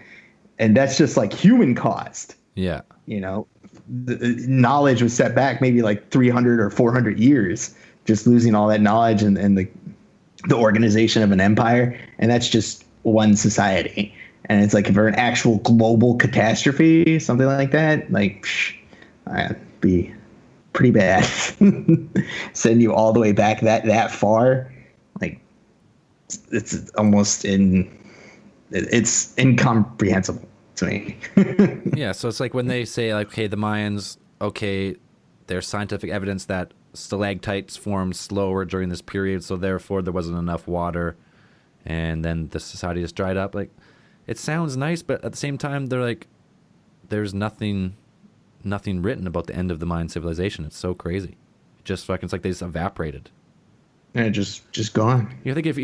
And that's just like human caused. Yeah. The knowledge was set back maybe like 300 or 400 years, just losing all that knowledge and the organization of an empire. And that's just one society. And it's like for an actual global catastrophe, something like that, like that'd be pretty bad. Send you all the way back that far, like it's almost it's incomprehensible to me. Yeah, so it's like when they say, like, okay, the Mayans, okay, there's scientific evidence that stalactites formed slower during this period, so therefore there wasn't enough water, and then the society just dried up. Like, it sounds nice, but at the same time, they're like, there's nothing written about the end of the Mayan civilization. It's so crazy. It just fucking, it's like they just evaporated. And just gone. You think if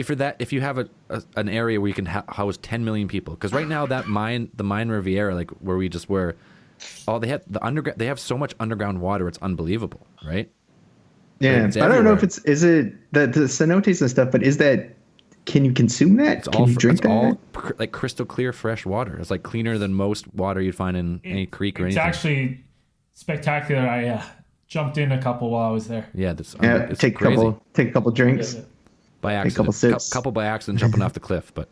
you have an area where you can house 10 million people, because right now the Mayan Riviera, like where we just were, they have so much underground water, it's unbelievable, right? Yeah, It's I don't know if everywhere. is it the cenotes and stuff, but is that, can you consume that? Can you drink that? All like crystal clear fresh water. It's like cleaner than most water you'd find in any creek or It's anything. actually spectacular. I jumped in a couple while I was there. Yeah, it's Take crazy. a couple drinks. By a accident, couple sips. couple by accident jumping off the cliff, but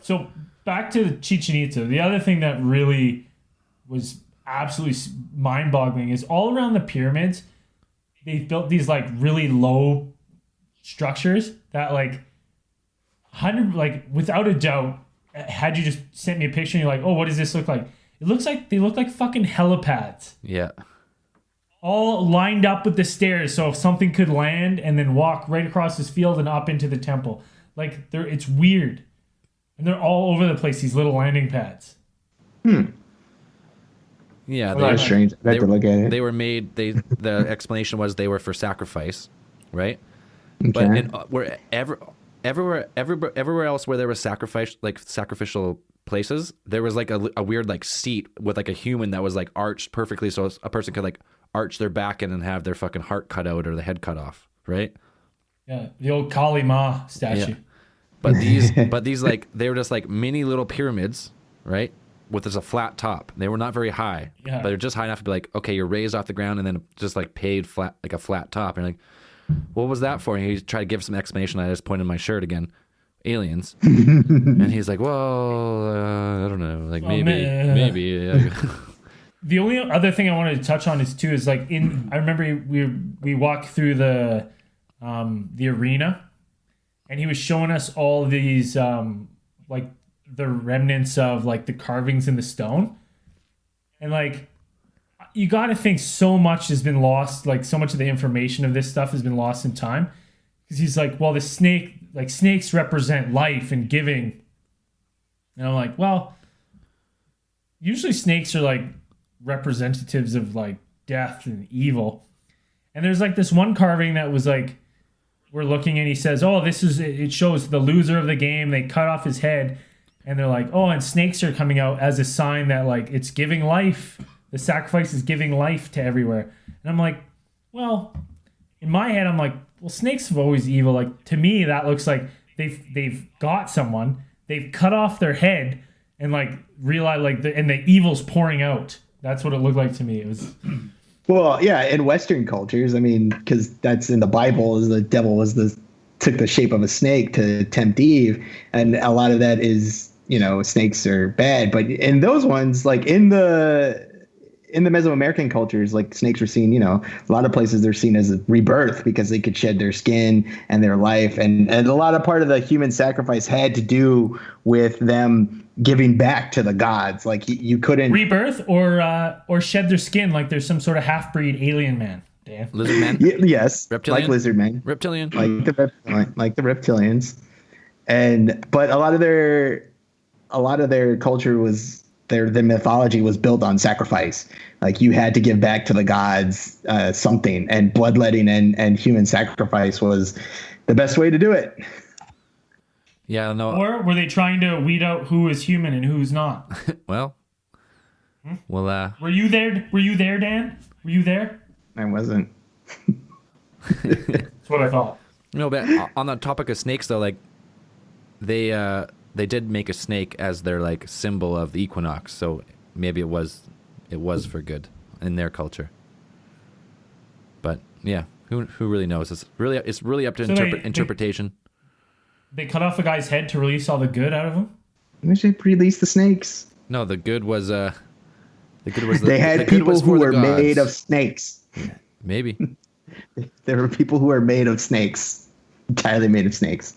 So back to Chichen Itza. The other thing that really was absolutely mind-boggling is all around the pyramids, they've built these like really low structures that without a doubt, had you just sent me a picture and you're like, oh, what does this look like? It looks like they look like fucking helipads. yeah. All lined up with the stairs, so if something could land and then walk right across this field and up into the temple. Like it's weird. And they're all over the place, these little landing pads. Yeah, Well, That's strange. I have to look at it. They were made. The explanation was they were for sacrifice, right? Okay. But everywhere else where there was sacrificial places, there was like a weird like seat with like a human that was like arched perfectly, so a person could like arch their back in and have their fucking heart cut out or the head cut off, right? Yeah, the old Kali Ma statue. Yeah. But these like they were just like mini little pyramids, right? With just a flat top. They were not very high, Yeah. but they're just high enough to be like, okay, you're raised off the ground and then just like paved flat, like a flat top. And you're like, what was that for? And he tried to give some explanation. I just pointed my shirt again, aliens. And he's like, well, I don't know, like maybe. Yeah. The only other thing I wanted to touch on is like I remember we walked through the arena, and he was showing us all these like the remnants of like the carvings in the stone, and like you got to think so much has been lost, like so much of the information of this stuff has been lost in time, because he's like, well, the snakes represent life and giving, and I'm like, well, usually snakes are like representatives of like death and evil. And there's like this one carving that was like, we're looking and he says, oh, it shows the loser of the game. They cut off his head, and they're like, oh, and snakes are coming out as a sign that like it's giving life. The sacrifice is giving life to everywhere. And I'm like, well, in my head, I'm like, well, snakes have always evil. Like to me, that looks like they've got someone, they've cut off their head, and like realize like and the evil's pouring out. That's what it looked like to me. It was. Well, yeah, in Western cultures, I mean, because that's in the Bible, is the devil took the shape of a snake to tempt Eve, and a lot of that is, snakes are bad. But in those ones, like in the Mesoamerican cultures, like snakes are seen, a lot of places they're seen as a rebirth because they could shed their skin and their life, and a lot of part of the human sacrifice had to do with them giving back to the gods. Like you couldn't Rebirth or shed their skin like there's some sort of half-breed alien man, Dan. Lizard man? yes, Reptilian? like lizard men, Reptilian? like the reptilians, but a lot of their culture was the mythology was built on sacrifice. Like you had to give back to the gods something, and bloodletting and human sacrifice was the best way to do it. Yeah, no. Or were they trying to weed out who is human and who's not? Well, Were you there? Were you there, Dan? Were you there? I wasn't. That's what I thought. no, but on the topic of snakes, though, like they did make a snake as their like symbol of the equinox, so maybe it was for good in their culture. But yeah, who really knows? It's really up to So interpretation. They cut off a guy's head to release all the good out of him? We should release the snakes. No, the good was the They had the good people was who for the were gods. made of snakes. Maybe. There were people who were made of snakes, entirely made of snakes.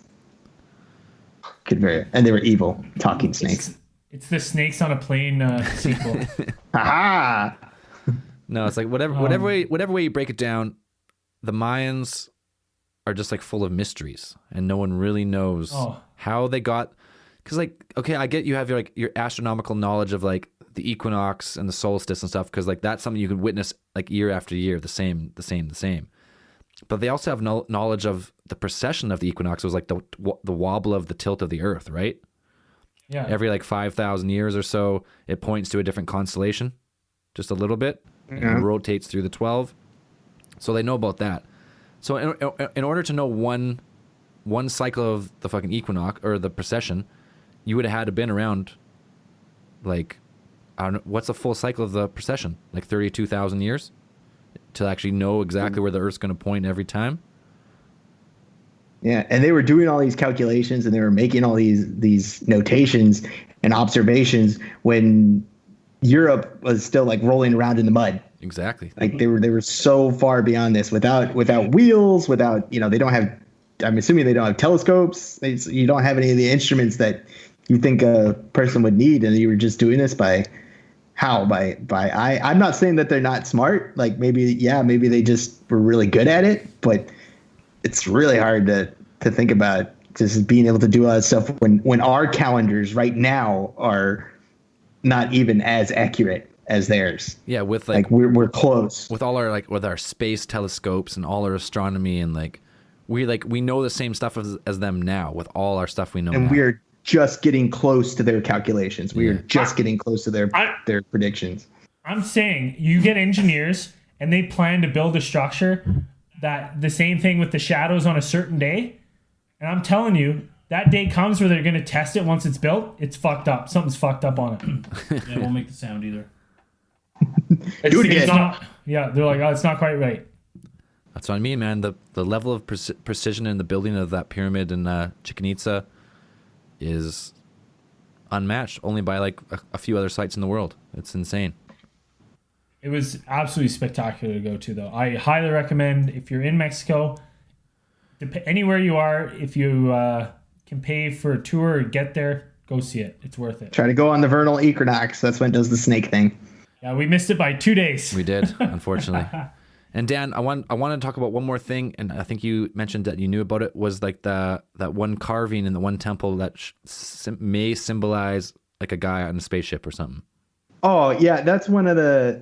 And they were evil, talking snakes. It's the Snakes on a Plane sequel. Aha! No, it's like whatever way you break it down, the Mayans are just like full of mysteries, and no one really knows how they got. Because like, okay, I get you have your astronomical knowledge of like the equinox and the solstice and stuff, because like that's something you can witness like year after year, the same. But they also have knowledge of the precession of the equinox. It was like the wobble of the tilt of the Earth, right? Yeah. Every like 5,000 years or so, it points to a different constellation, just a little bit, and it rotates through the 12. So they know about that. So in order to know one cycle of the fucking equinox or the precession, you would have had to been around like, I don't know, what's a full cycle of the precession? Like 32,000 years to actually know exactly where the Earth's going to point every time. Yeah, and they were doing all these calculations and they were making all these notations and observations when Europe was still like rolling around in the mud. Exactly. Like they were so far beyond this without wheels, without, they don't have, I'm assuming they don't have telescopes. You don't have any of the instruments that you think a person would need, and you were just doing this by how? I'm not saying that they're not smart. Like maybe they just were really good at it, but it's really hard to think about just being able to do all that stuff when our calendars right now are not even as accurate as theirs. Yeah, with like we're close. With all our with our space telescopes and all our astronomy, and we know the same stuff as them now with all our stuff we know. And now. we're just getting close to their calculations. We are just getting close to their predictions. I'm saying you get engineers and they plan to build a structure that the same thing with the shadows on a certain day. And I'm telling you, that day comes where they're going to test it once it's built. It's fucked up. Something's fucked up on it. It won't make the sound either. Do it again. They're like, oh, it's not quite right. That's what I mean, man. The level of precision in the building of that pyramid in Chichen Itza is unmatched, only by like a few other sites in the world. It's insane. It was absolutely spectacular to go to, though. I highly recommend, if you're in Mexico, anywhere you are, if you can pay for a tour or get there, go see it. It's worth it. Try to go on the vernal equinox. That's when it does the snake thing. Yeah, we missed it by 2 days. We did, unfortunately. And Dan, I want to talk about one more thing, and I think you mentioned that you knew about it, was like that one carving in the one temple that may symbolize like a guy on a spaceship or something. Oh, yeah, that's one of the,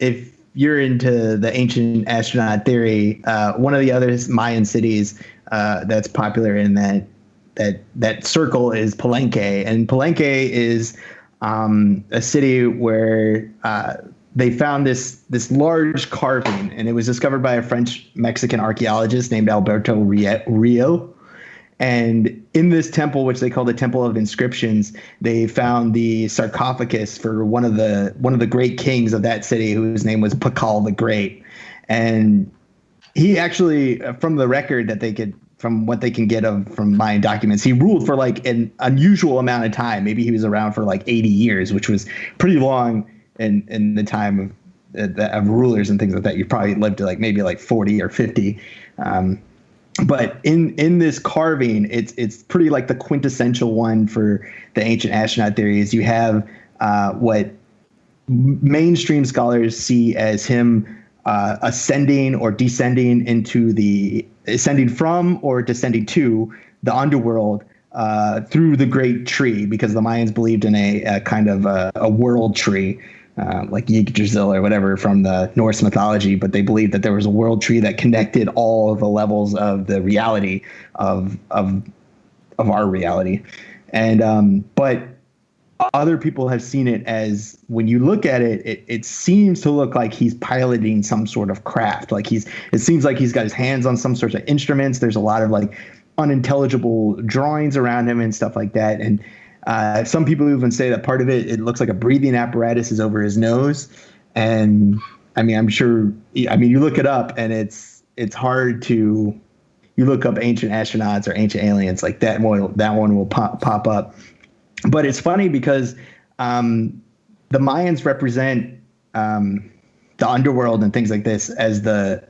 if you're into the ancient astronaut theory, one of the other Mayan cities that's popular in that circle is Palenque. And Palenque is a city where they found this large carving, and it was discovered by a French-Mexican archaeologist named Alberto Rio. And in this temple, which they call the Temple of Inscriptions, they found the sarcophagus for one of the great kings of that city, whose name was Pakal the Great. And he actually, from the record from what they can get from Mayan documents, he ruled for like an unusual amount of time. Maybe he was around for like 80 years, which was pretty long in the time of rulers and things like that. You probably lived to maybe 40 or 50. But in this carving, it's pretty like the quintessential one for the ancient astronaut theories. You have what mainstream scholars see as him ascending or descending ascending from or descending to the underworld through the great tree, because the Mayans believed in a kind of a world tree. Like Yggdrasil or whatever from the Norse mythology, but they believed that there was a world tree that connected all of the levels of the reality of our reality. And but other people have seen it as, when you look at it, it seems to look like he's piloting some sort of craft. Like it seems like he's got his hands on some sorts of instruments. There's a lot of unintelligible drawings around him and stuff like that. And some people even say that part of it looks like a breathing apparatus is over his nose. And I'm sure, you look it up and it's hard to, you look up ancient astronauts or ancient aliens, like that one will pop up. But it's funny because the Mayans represent the underworld and things like this as the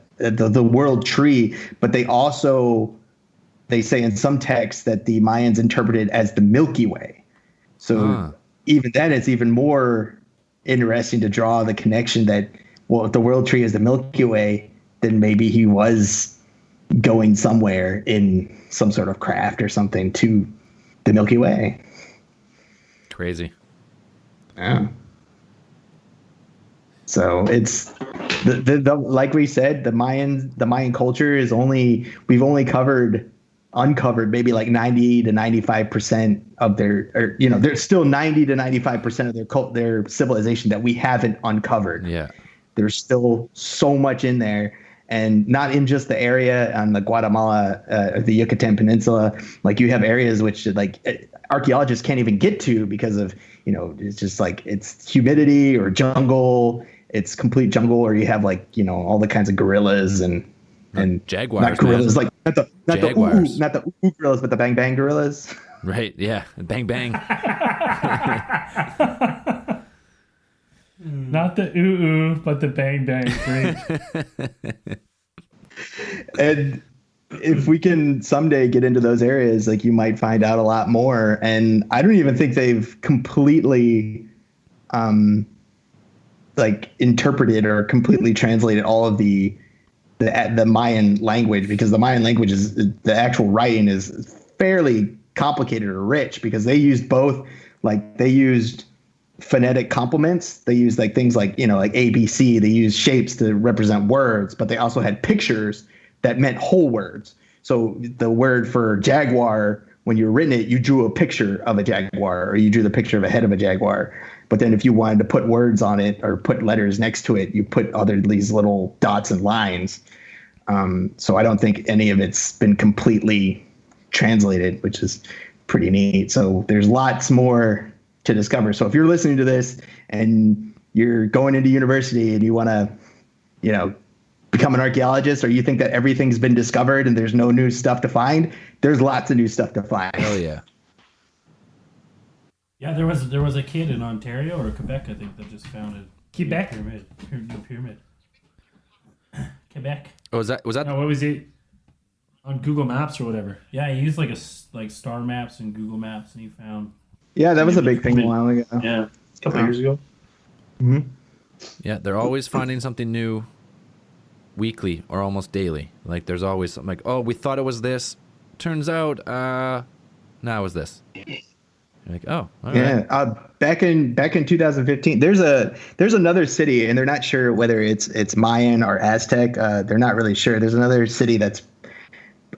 world tree, but they say in some texts that the Mayans interpret it as the Milky Way. So even then, it's even more interesting to draw the connection that, well, if the world tree is the Milky Way, then maybe he was going somewhere in some sort of craft or something to the Milky Way. Crazy. Yeah. So it's the like we said, the Mayan culture is we've only uncovered maybe like 90 to 95% of there's still 90 to 95% of their civilization that we haven't uncovered. Yeah. There's still so much in there, and not in just the area on the Guatemala, the Yucatan Peninsula. Like, you have areas which like archaeologists can't even get to because of, it's just like it's humidity or jungle. It's complete jungle, or you have like, all the kinds of gorillas and jaguars, not gorillas, man. like not Jaguars. the ooh gorillas, but the bang bang gorillas. Right. Yeah. Bang bang. Not the ooh, but the bang bang. Great. And if we can someday get into those areas, like, you might find out a lot more. And I don't even think they've completely like interpreted or completely translated all of the Mayan language, because the Mayan language the actual writing is fairly complicated or rich, because they used phonetic complements. They used like things like, like ABC. They used shapes to represent words, but they also had pictures that meant whole words. So the word for jaguar, when you written it, you drew a picture of a jaguar, or you drew the picture of a head of a jaguar. But then if you wanted to put words on it or put letters next to it, you put these little dots and lines. So I don't think any of it's been completely translated, which is pretty neat. So there's lots more to discover. So if you're listening to this and you're going into university and you want to, become an archaeologist, or you think that everything's been discovered and there's no new stuff to find, there's lots of new stuff to find. Oh yeah. Yeah, there was a kid in Ontario or Quebec, I think, that just found a Quebec? pyramid. Quebec. Oh, was that? No, what was it? On Google Maps or whatever. Yeah, he used like star maps and Google Maps, and he found. Yeah, that was a big thing a while ago. Yeah, a couple years ago. Mm-hmm. Yeah, they're always finding something new weekly or almost daily. Like, there's always something like, oh, we thought it was this. Turns out, now it was this. You're like, oh, all right. Back in 2015, there's another city, and they're not sure whether it's Mayan or Aztec. They're not really sure. There's another city that's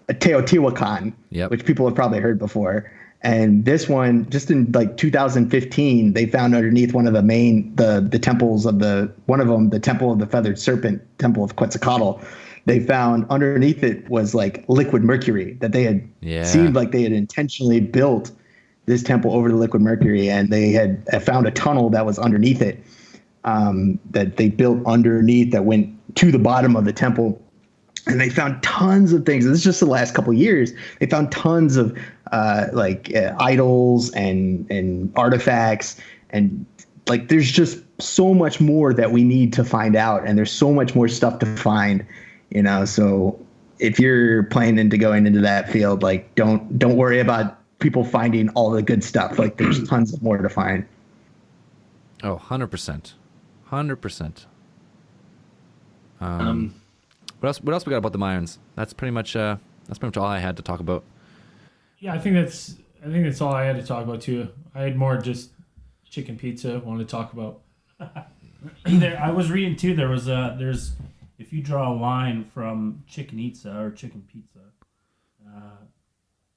Teotihuacan, Yep. which people have probably heard before. And this one, just in like 2015, they found underneath one of the temples of one of them, the Temple of the Feathered Serpent, Temple of Quetzalcoatl. They found underneath it was like liquid mercury that they had seemed like they had intentionally built this temple over the liquid mercury, and they had found a tunnel that was underneath it, that they built underneath that went to the bottom of the temple. And they found tons of things. This is just the last couple of years. They found tons of idols and artifacts, and like, there's just so much more that we need to find out, and there's so much more stuff to find, So if you're planning to going into that field, like, don't worry about people finding all the good stuff. Like, there's tons more to find. Oh, 100%. 100%. What else we got about the Mayans? That's pretty much all I had to talk about. Yeah, I think that's all I had to talk about too. I had more just chicken pizza I wanted to talk about. I was reading too. There's if you draw a line from chicken itza or chicken pizza,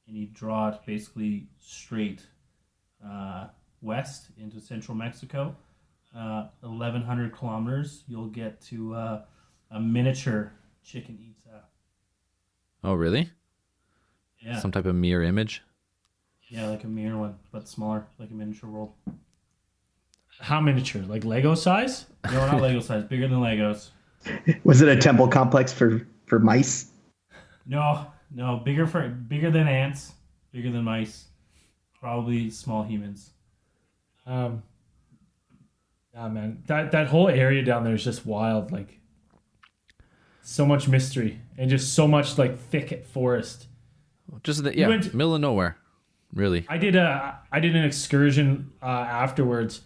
and you draw it basically straight west into central Mexico, 1,100 kilometers, you'll get to a miniature chicken itza. Oh, really? Yeah. Some type of mirror image? Yeah, like a mirror one, but smaller, like a miniature world. How miniature? Like Lego size? No, not Lego size, bigger than Legos. Was it a temple complex for mice? No, bigger than ants, bigger than mice. Probably small humans. Yeah, man, that whole area down there is just wild. Like, so much mystery and just so much like thick forest. Just the, went- middle of nowhere, really. I did an excursion afterwards,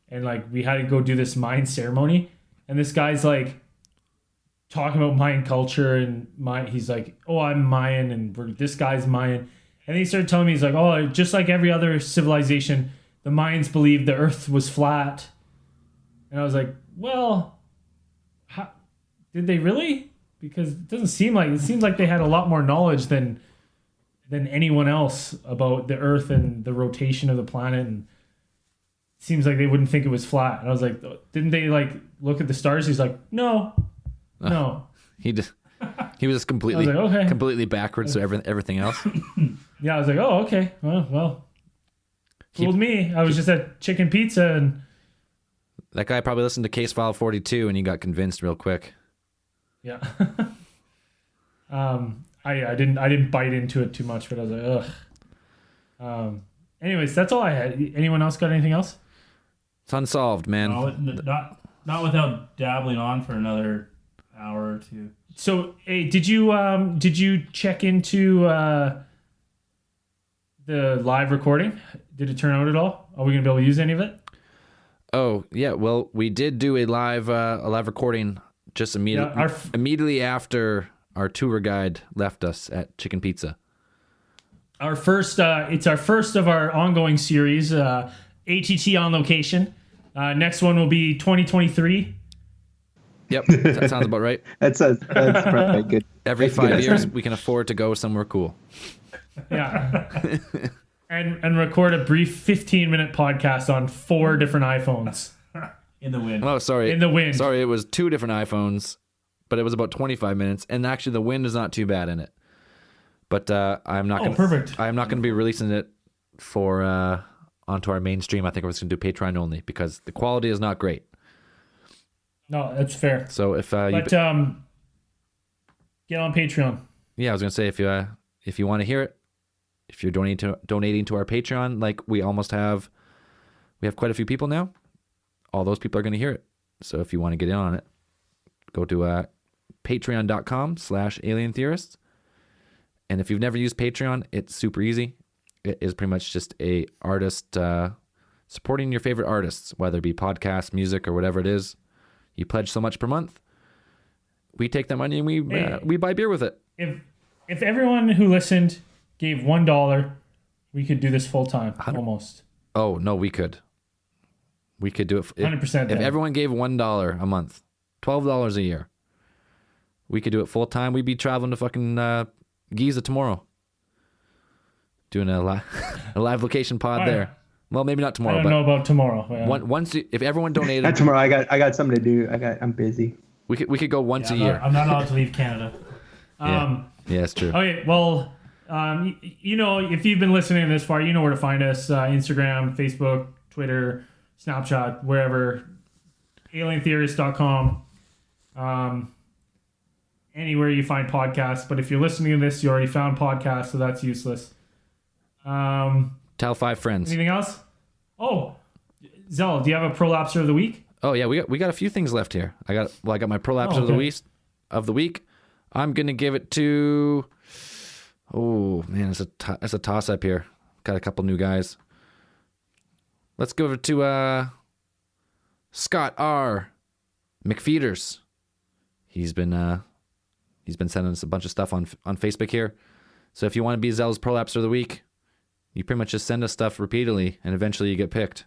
and like we had to go do this Mayan ceremony, and this guy's like talking about Mayan culture and he's like, oh, I'm Mayan and this guy's Mayan, and he started telling me, he's like, oh, just like every other civilization, the Mayans believed the Earth was flat, and I was like, well, how, did they really? Because it seems like they had a lot more knowledge than anyone else about the Earth and the rotation of the planet, and it seems like they wouldn't think it was flat. And I was like, didn't they like look at the stars? He's like, no. He was just completely I was like, okay. completely backwards to everything else. Yeah, I was like, oh, okay. Well, fooled me. I was just at Chicken Pizza, and That guy probably listened to Case File 42 and he got convinced real quick. yeah. I didn't bite into it too much, but I was like, ugh. Anyways, that's all I had. Anyone else got anything else? It's unsolved, man. Not without dabbling on for another hour or two. So, hey, did you check into the live recording? Did it turn out at all? Are we gonna be able to use any of it? Oh, yeah. Well, we did do a live recording just immediately after our tour guide left us at Chicken Pizza. It's our first of our ongoing series, ATT on location. Next one will be 2023. Yep, that sounds about right. That's probably good. Every 5 years, we can afford to go somewhere cool. Yeah. and record a brief 15-minute podcast on 4 different iPhones. In the wind. Oh, sorry. In the wind. Sorry, it was 2 different iPhones, but it was about 25 minutes, and actually the wind is not too bad in it. But I'm not gonna. Perfect. I'm not going to be releasing it for onto our mainstream. I think we're just going to do Patreon only because the quality is not great. No, that's fair. So if But get on Patreon. yeah, I was going to say if you want to hear it, if you're donating to our Patreon, like we have quite a few people now. All those people are going to hear it. So if you want to get in on it, go to patreon.com/alientheorists. And if you've never used Patreon, it's super easy. It is pretty much just a artist supporting your favorite artists, whether it be podcast, music, or whatever it is. You pledge so much per month. We take that money and we buy beer with it. If everyone who listened gave $1, we could do this full time almost. Oh no, we could. We could do it. 100%. If everyone gave $1 a month, $12 a year, we could do it full time. We'd be traveling to fucking Giza tomorrow, doing a live location pod there. Well, maybe not tomorrow. I don't know about tomorrow. Yeah. If everyone donated, Not tomorrow. I got something to do. I'm busy. we could go once a year. I'm not allowed to leave Canada. Yeah, it's true. Okay, well, if you've been listening this far, you know where to find us: Instagram, Facebook, Twitter, Snapchat, wherever. AlienTheorist.com. Anywhere you find podcasts. But if you're listening to this, you already found podcasts, so that's useless. Tell 5 friends. Anything else? Oh, Zell, do you have a prolapser of the week? Oh yeah, we got a few things left here. I got my prolapse of the week. I'm gonna give it to. Oh man, it's a toss up here. Got a couple new guys. Let's go over to Scott R. McFeeders. He's been sending us a bunch of stuff on Facebook here. So if you want to be Zell's prolapse of the week, you pretty much just send us stuff repeatedly, and eventually you get picked.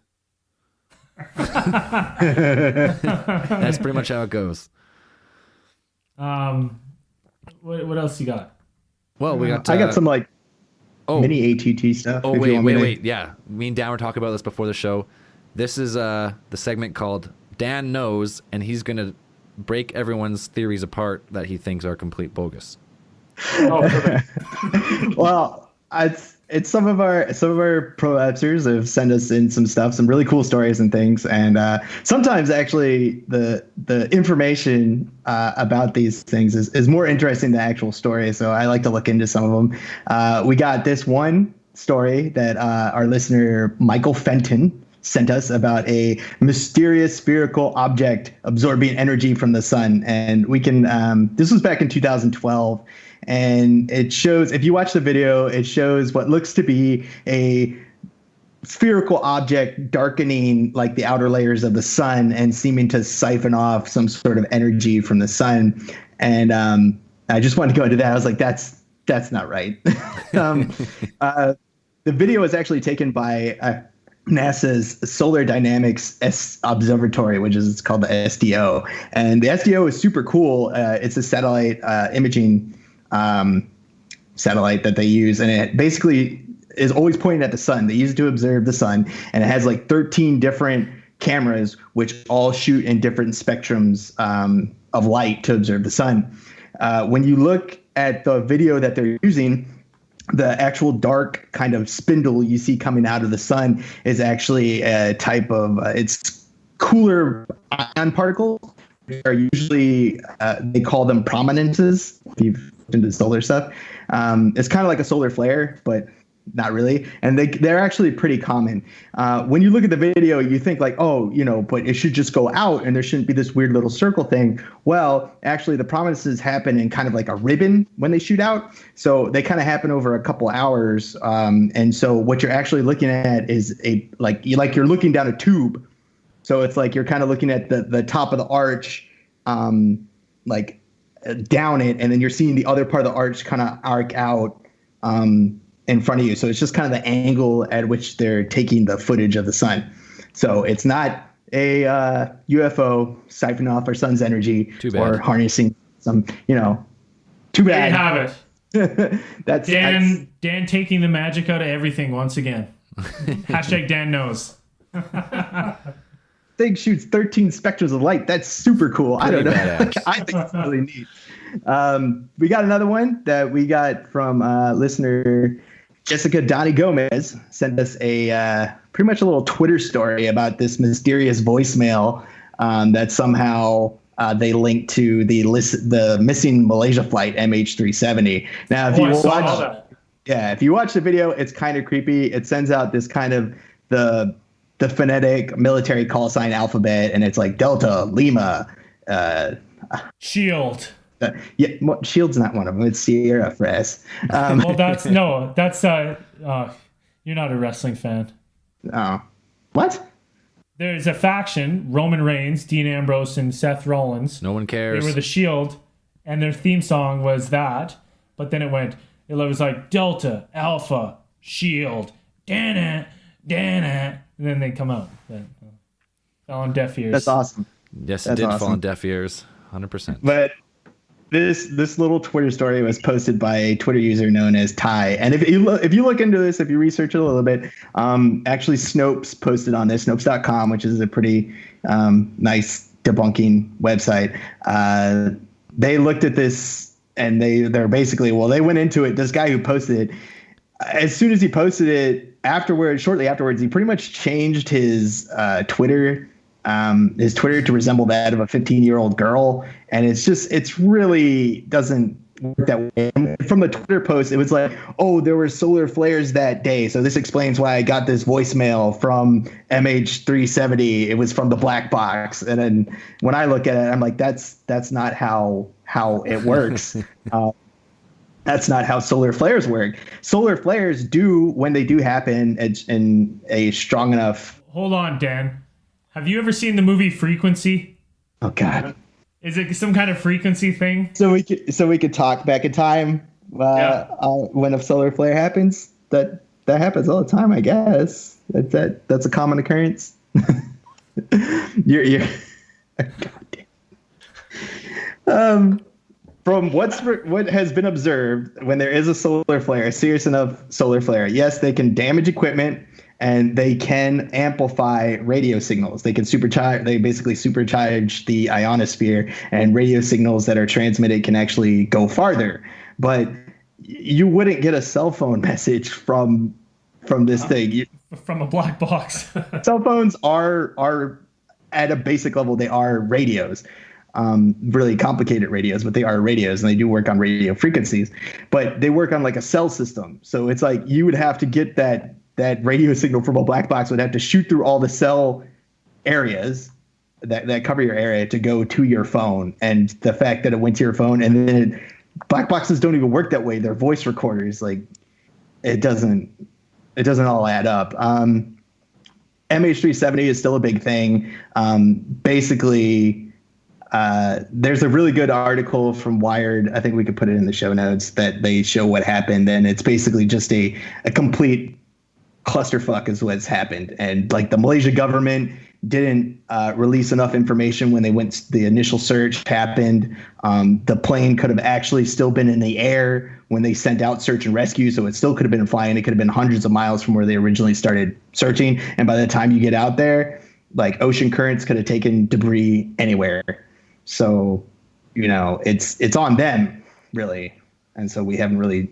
That's pretty much how it goes. What else you got? Well, we got. I got some mini ATT stuff. Oh if you want me to- wait. Yeah, me and Dan were talking about this before the show. This is the segment called Dan Knows, and he's gonna break everyone's theories apart that he thinks are complete bogus. Oh, perfect. Well, it's some of our prolapsers have sent us in some stuff, some really cool stories and things, and sometimes actually the information about these things is more interesting than the actual story. So I like to look into some of them. We got this one story that our listener Michael Fenton sent us about a mysterious spherical object absorbing energy from the sun. And we can, this was back in 2012. And it shows, if you watch the video, it shows what looks to be a spherical object darkening like the outer layers of the sun and seeming to siphon off some sort of energy from the sun. And I just wanted to go into that. I was like, that's not right. The video was actually taken by NASA's Solar Dynamics Observatory, which is called the SDO. And the SDO is super cool. It's a satellite imaging satellite that they use. And it basically is always pointing at the sun. They use it to observe the sun. And it has like 13 different cameras, which all shoot in different spectrums of light to observe the sun. When you look at the video that they're using, the actual dark kind of spindle you see coming out of the sun is actually a type of, it's cooler ion particles. Are usually, they call them prominences, if you've looked into solar stuff. It's kind of like a solar flare, but not really. And they're actually pretty common. When you look at the video, you think like, oh, but it should just go out and there shouldn't be this weird little circle thing. Well, actually the prominences happen in kind of like a ribbon when they shoot out. So they kind of happen over a couple hours. And so what you're actually looking at is you're looking down a tube. So it's like you're kind of looking at the top of the arch, down it, and then you're seeing the other part of the arch kind of arc out in front of you. So it's just kind of the angle at which they're taking the footage of the sun. So it's not a UFO siphoning off our sun's energy or harnessing some, too bad. There you have it. that's Dan taking the magic out of everything once again. Hashtag Dan knows. Thing shoots 13 spectrums of light. That's super cool. I don't know. I think it's really neat. We got another one that we got from listener Jessica Donnie Gomez. Sent us a pretty much a little Twitter story about this mysterious voicemail that somehow they linked to the missing Malaysia flight MH370. Now, if you watch the video, it's kind of creepy. It sends out this kind of the phonetic military call sign alphabet, and it's like Delta, Lima, Shield. Shield's not one of them. It's Sierra for S. Well, that's you're not a wrestling fan. Oh, what? There's a faction: Roman Reigns, Dean Ambrose, and Seth Rollins. No one cares. They were the Shield, and their theme song was that. But then it was like Delta, Alpha, Shield, Dan it. And then they come out. That fell on deaf ears. That's awesome. Yes, it did fall on deaf ears, 100%. But this little Twitter story was posted by a Twitter user known as Ty. And if you look into this, if you research it a little bit, actually Snopes posted on this, Snopes.com, which is a pretty nice debunking website. They looked at this and they're basically, they went into it. This guy who posted it, as soon as he posted it, shortly afterwards, he pretty much changed his Twitter to resemble that of a 15-year-old girl, and it's really doesn't work that way. And from the Twitter post, it was like, oh, there were solar flares that day, so this explains why I got this voicemail from MH370. It was from the black box, and then when I look at it, I'm like, that's not how it works. That's not how solar flares work. Solar flares do, when they do happen, in a strong enough. Hold on, Dan. Have you ever seen the movie Frequency? Oh God. Is it some kind of frequency thing? So we could talk back in time when a solar flare happens. That happens all the time, I guess. That's a common occurrence. you're God damn. From what has been observed, when there is a solar flare, a serious enough solar flare, yes, they can damage equipment and they can amplify radio signals. They basically supercharge the ionosphere, and radio signals that are transmitted can actually go farther. But you wouldn't get a cell phone message from this thing. From a black box. Cell phones are at a basic level, they are radios. really complicated radios, but they are radios and they do work on radio frequencies, but they work on like a cell system. So it's like you would have to get that radio signal from a black box would have to shoot through all the cell areas that cover your area to go to your phone. And the fact that it went to your phone and then black boxes don't even work that way. They're voice recorders. Like it doesn't all add up. MH370 is still a big thing. Basically, there's a really good article from Wired. I think we could put it in the show notes that they show what happened. And it's basically just a complete clusterfuck is what's happened. And like the Malaysia government didn't release enough information when the initial search happened. The plane could have actually still been in the air when they sent out search and rescue. So it still could have been flying. It could have been hundreds of miles from where they originally started searching. And by the time you get out there, like ocean currents could have taken debris anywhere. So, it's on them really. And so we haven't really,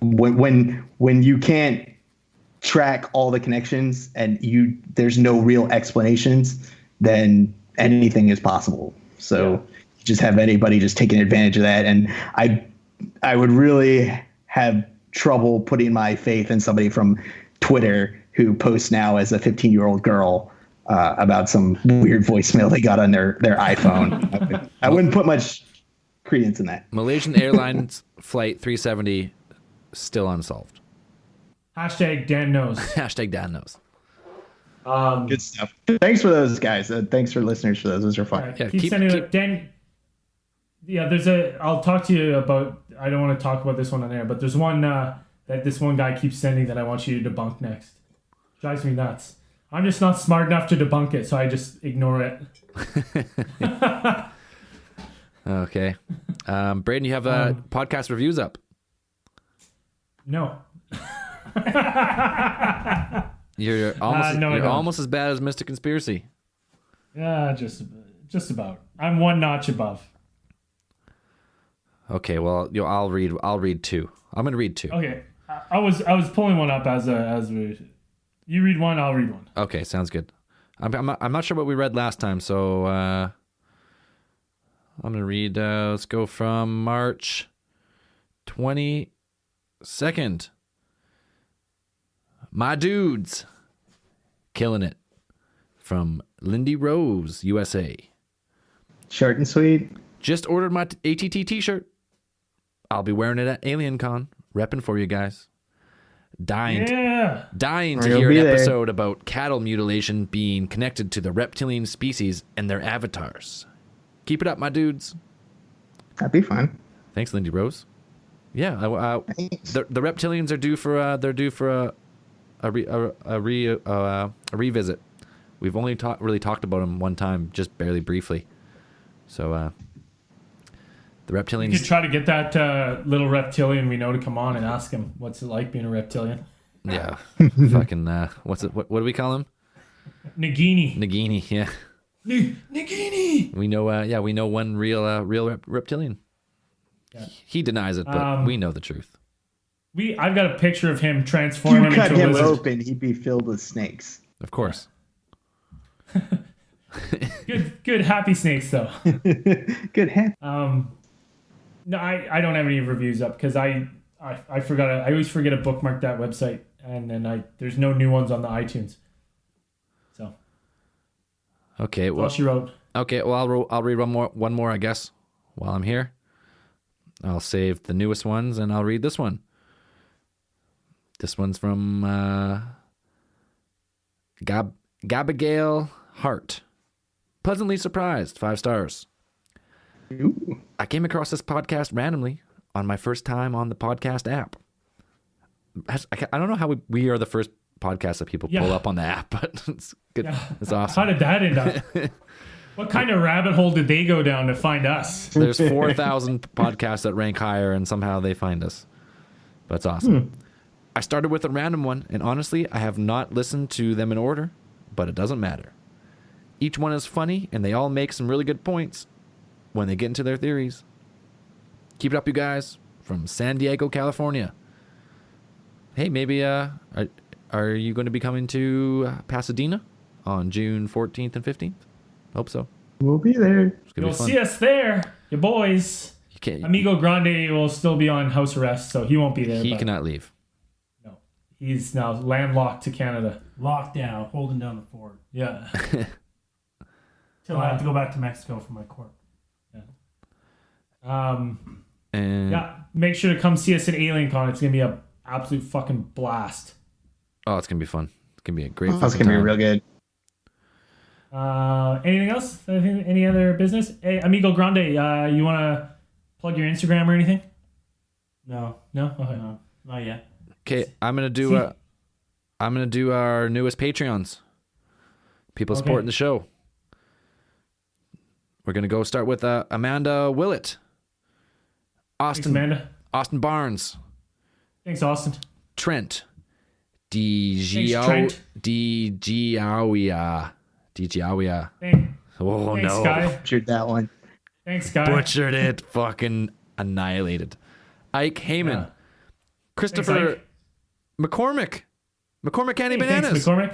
when you can't track all the connections and there's no real explanations, then anything is possible. So you just have anybody just taking advantage of that. And I would really have trouble putting my faith in somebody from Twitter who posts now as a 15-year-old girl about some weird voicemail they got on their iPhone. I wouldn't put much credence in that. Malaysian Airlines Flight 370 still unsolved. Hashtag Dan knows. Hashtag Dan knows. Good stuff. Thanks for those, guys. Thanks for listeners for those. Those are fun. Yeah, keep sending it. Dan, I'll talk to you about, I don't want to talk about this one on air, but there's one that this one guy keeps sending that I want you to debunk next. Drives me nuts. I'm just not smart enough to debunk it, so I just ignore it. Okay. Braden, you have podcast reviews up. No. You're almost as bad as Mr. Conspiracy. Yeah, just about. I'm one notch above. Okay, well, I'll read two. I'm going to read two. Okay. I was pulling one up as we. You read one, I'll read one. Okay, sounds good. I'm not sure what we read last time, so I'm going to read, let's go from March 22nd. My dudes. Killing it. From Lindy Rose, USA. Short and sweet. Just ordered my ATT t-shirt. I'll be wearing it at AlienCon. Repping for you guys. Dying to hear an episode about cattle mutilation being connected to the reptilian species and their avatars. Keep it up, my dudes. That'd be fun. Thanks, Lindy Rose. Yeah, the reptilians are due for a revisit. We've only really talked about them one time, just barely briefly. So the reptilians. You could try to get that little reptilian we know to come on and ask him what's it like being a reptilian. Yeah, fucking what's it? What do we call him? Nagini. Nagini, yeah. Nagini. We know, we know one real reptilian. Yeah. He denies it, but we know the truth. I've got a picture of him transforming into a lizard. You cut him open, he'd be filled with snakes. Of course. Good happy snakes though. Good happy. No, I don't have any reviews up because I forgot. I always forget to bookmark that website, and then there's no new ones on the iTunes. So. Okay. Well, all she wrote. Okay. Well, I'll read one more, I guess, while I'm here. I'll save the newest ones, and I'll read this one. This one's from Gabigail Hart. Pleasantly surprised, 5 stars. Ooh. I came across this podcast randomly on my first time on the podcast app. I don't know how we are the first podcast that people pull up on the app, but it's good. Yeah. It's awesome. How did that end up? What kind of rabbit hole did they go down to find us? There's 4,000 podcasts that rank higher, and somehow they find us. But it's awesome. I started with a random one, and honestly, I have not listened to them in order, but it doesn't matter. Each one is funny, and they all make some really good points when they get into their theories. Keep it up, you guys. From San Diego, California. Hey, maybe are you going to be coming to Pasadena on June 14th and 15th? Hope so. We'll be there. It's gonna You'll be fun. see us there, you boys. You can't. Amigo Grande will still be on house arrest, so he won't be there. He but cannot leave. No, he's now landlocked to Canada. Locked down, holding down the fort. Yeah. Till I have to go back to Mexico for my court. And Yeah. Make sure to come see us at AlienCon. It's gonna be a absolute fucking blast. oh, it's gonna be fun. It's gonna be a great. That's fucking gonna be time. real good. Anything else? Any other business? Hey, Amigo Grande, you want to plug your Instagram or anything? No, No. Okay. no, not yet. Okay, I'm gonna do our newest Patreons. People Okay. supporting the show. We're gonna go start with Amanda Willett, Thanks, Austin Amanda. Austin Barnes, Thanks, Austin. Trent, Trent. DGawia. Thanks, Oh no, Guy. Butchered that one. Thanks, Guy. butchered it, fucking annihilated. Ike Heyman, Yeah. Christopher McCormick Candy Hey, Bananas. thanks, McCormick.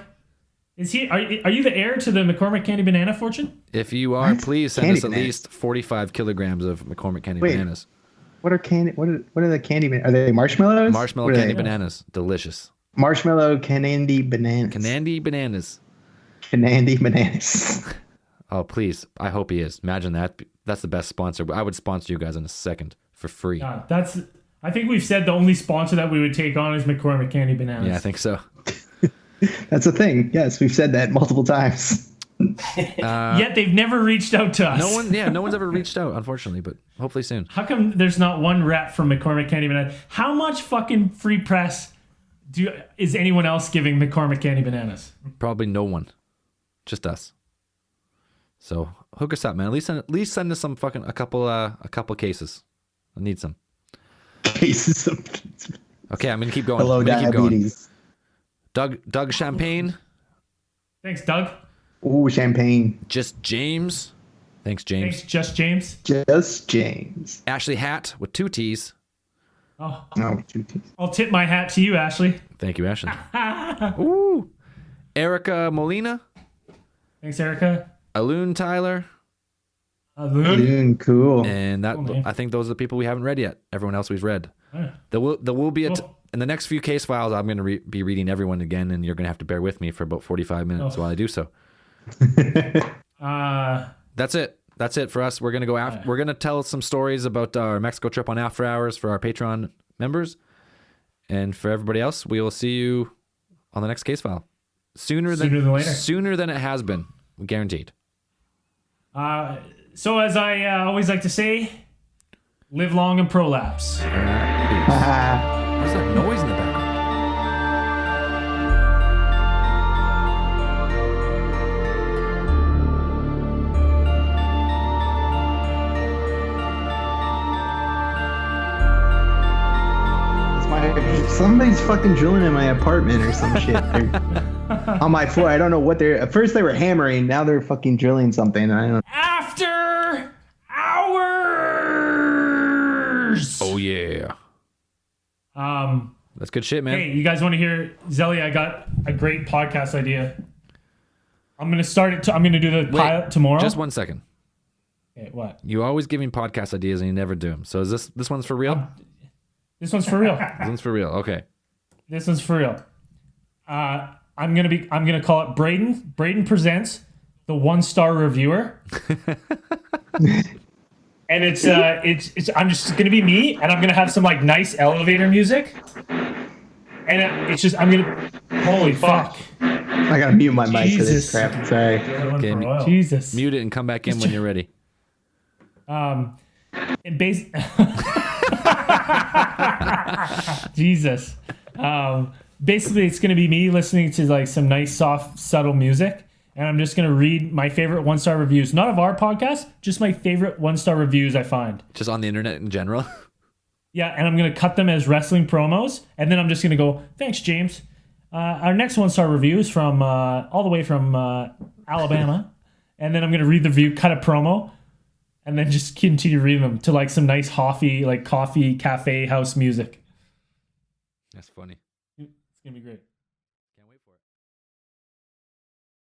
Is he? Are you the heir to the McCormick Candy Banana fortune? If you are, What? please send Candy us at bananas. least 45 kilograms of McCormick Candy Wait. Bananas. What are candy? What are the candy? Are they marshmallows? Marshmallow What are Candy they? Bananas. Delicious. Marshmallow candy bananas. Candy Bananas. Candy bananas. Oh, please. I hope he is. Imagine that. That's the best sponsor. I would sponsor you guys in a second for free. Yeah, that's. I think we've said the only sponsor that we would take on is McCormick Candy Bananas. Yeah, I think so. That's a thing. Yes, we've said that multiple times. Yet they've never reached out to us. No one's ever reached out, unfortunately, but hopefully soon. How come there's not one rep from McCormick Candy Bananas? How much fucking free press is anyone else giving McCormick Candy Bananas? Probably no one. Just us. So hook us up, man. At least send us some fucking a couple cases. I need some. Cases of Okay, I'm gonna keep going. hello I'm gonna keep going. diabetes. Doug Champagne. Thanks, Doug. Ooh, champagne. Just James. Thanks, James. Thanks, Just James. Just James. Ashley Hat with 2 T's. Oh, Oh, 2 T's. I'll tip my hat to you, Ashley. Thank you, Ashley. Ooh. Erica Molina. Thanks, Erica. Alun Tyler. Loon. Doing cool. And that Cool name. I think those are the people we haven't read yet. Everyone else we've read. Yeah. There will be Cool. in the next few case files. I'm going to be reading everyone again, and you're going to have to bear with me for about 45 minutes while I do so. That's it. That's it for us. We're going to go after. We're going to tell some stories about our Mexico trip on After Hours for our Patreon members, and for everybody else, we will see you on the next case file sooner than later. Sooner than it has been, guaranteed. So as I always like to say, live long and prolapse. What's that noise in the background? Somebody's fucking drilling in my apartment or some shit. On my floor. I don't know what they're. At first they were hammering. Now they're fucking drilling something. I don't. After Hours. Oh yeah, that's good shit, man. Hey, you guys want to hear Zelly? I got a great podcast idea. I'm gonna start it. I'm gonna do the pilot tomorrow. Just 1 second. Okay, what? You always give me podcast ideas and you never do them. So is this one's for real? This one's for real. This one's for real. Okay. This one's for real. I'm gonna call it Braden. Braden presents the 1-star reviewer. And it's I'm just gonna be me, and I'm gonna have some like nice elevator music. And it's just holy fuck. I gotta mute my mic for this Jesus. crap. Sorry. Okay, Jesus. mute it and come back in when you're ready. And Jesus. Basically, it's going to be me listening to like some nice, soft, subtle music. And I'm just going to read my favorite 1-star reviews. Not of our podcast, just my favorite 1-star reviews I find. Just on the internet in general. Yeah, and I'm going to cut them as wrestling promos. And then I'm just going to go, thanks, James. Our next 1-star review is from all the way from Alabama. And then I'm going to read the review, cut a promo, and then just continue reading them to like some nice coffee cafe house music. That's funny. It's going to be great.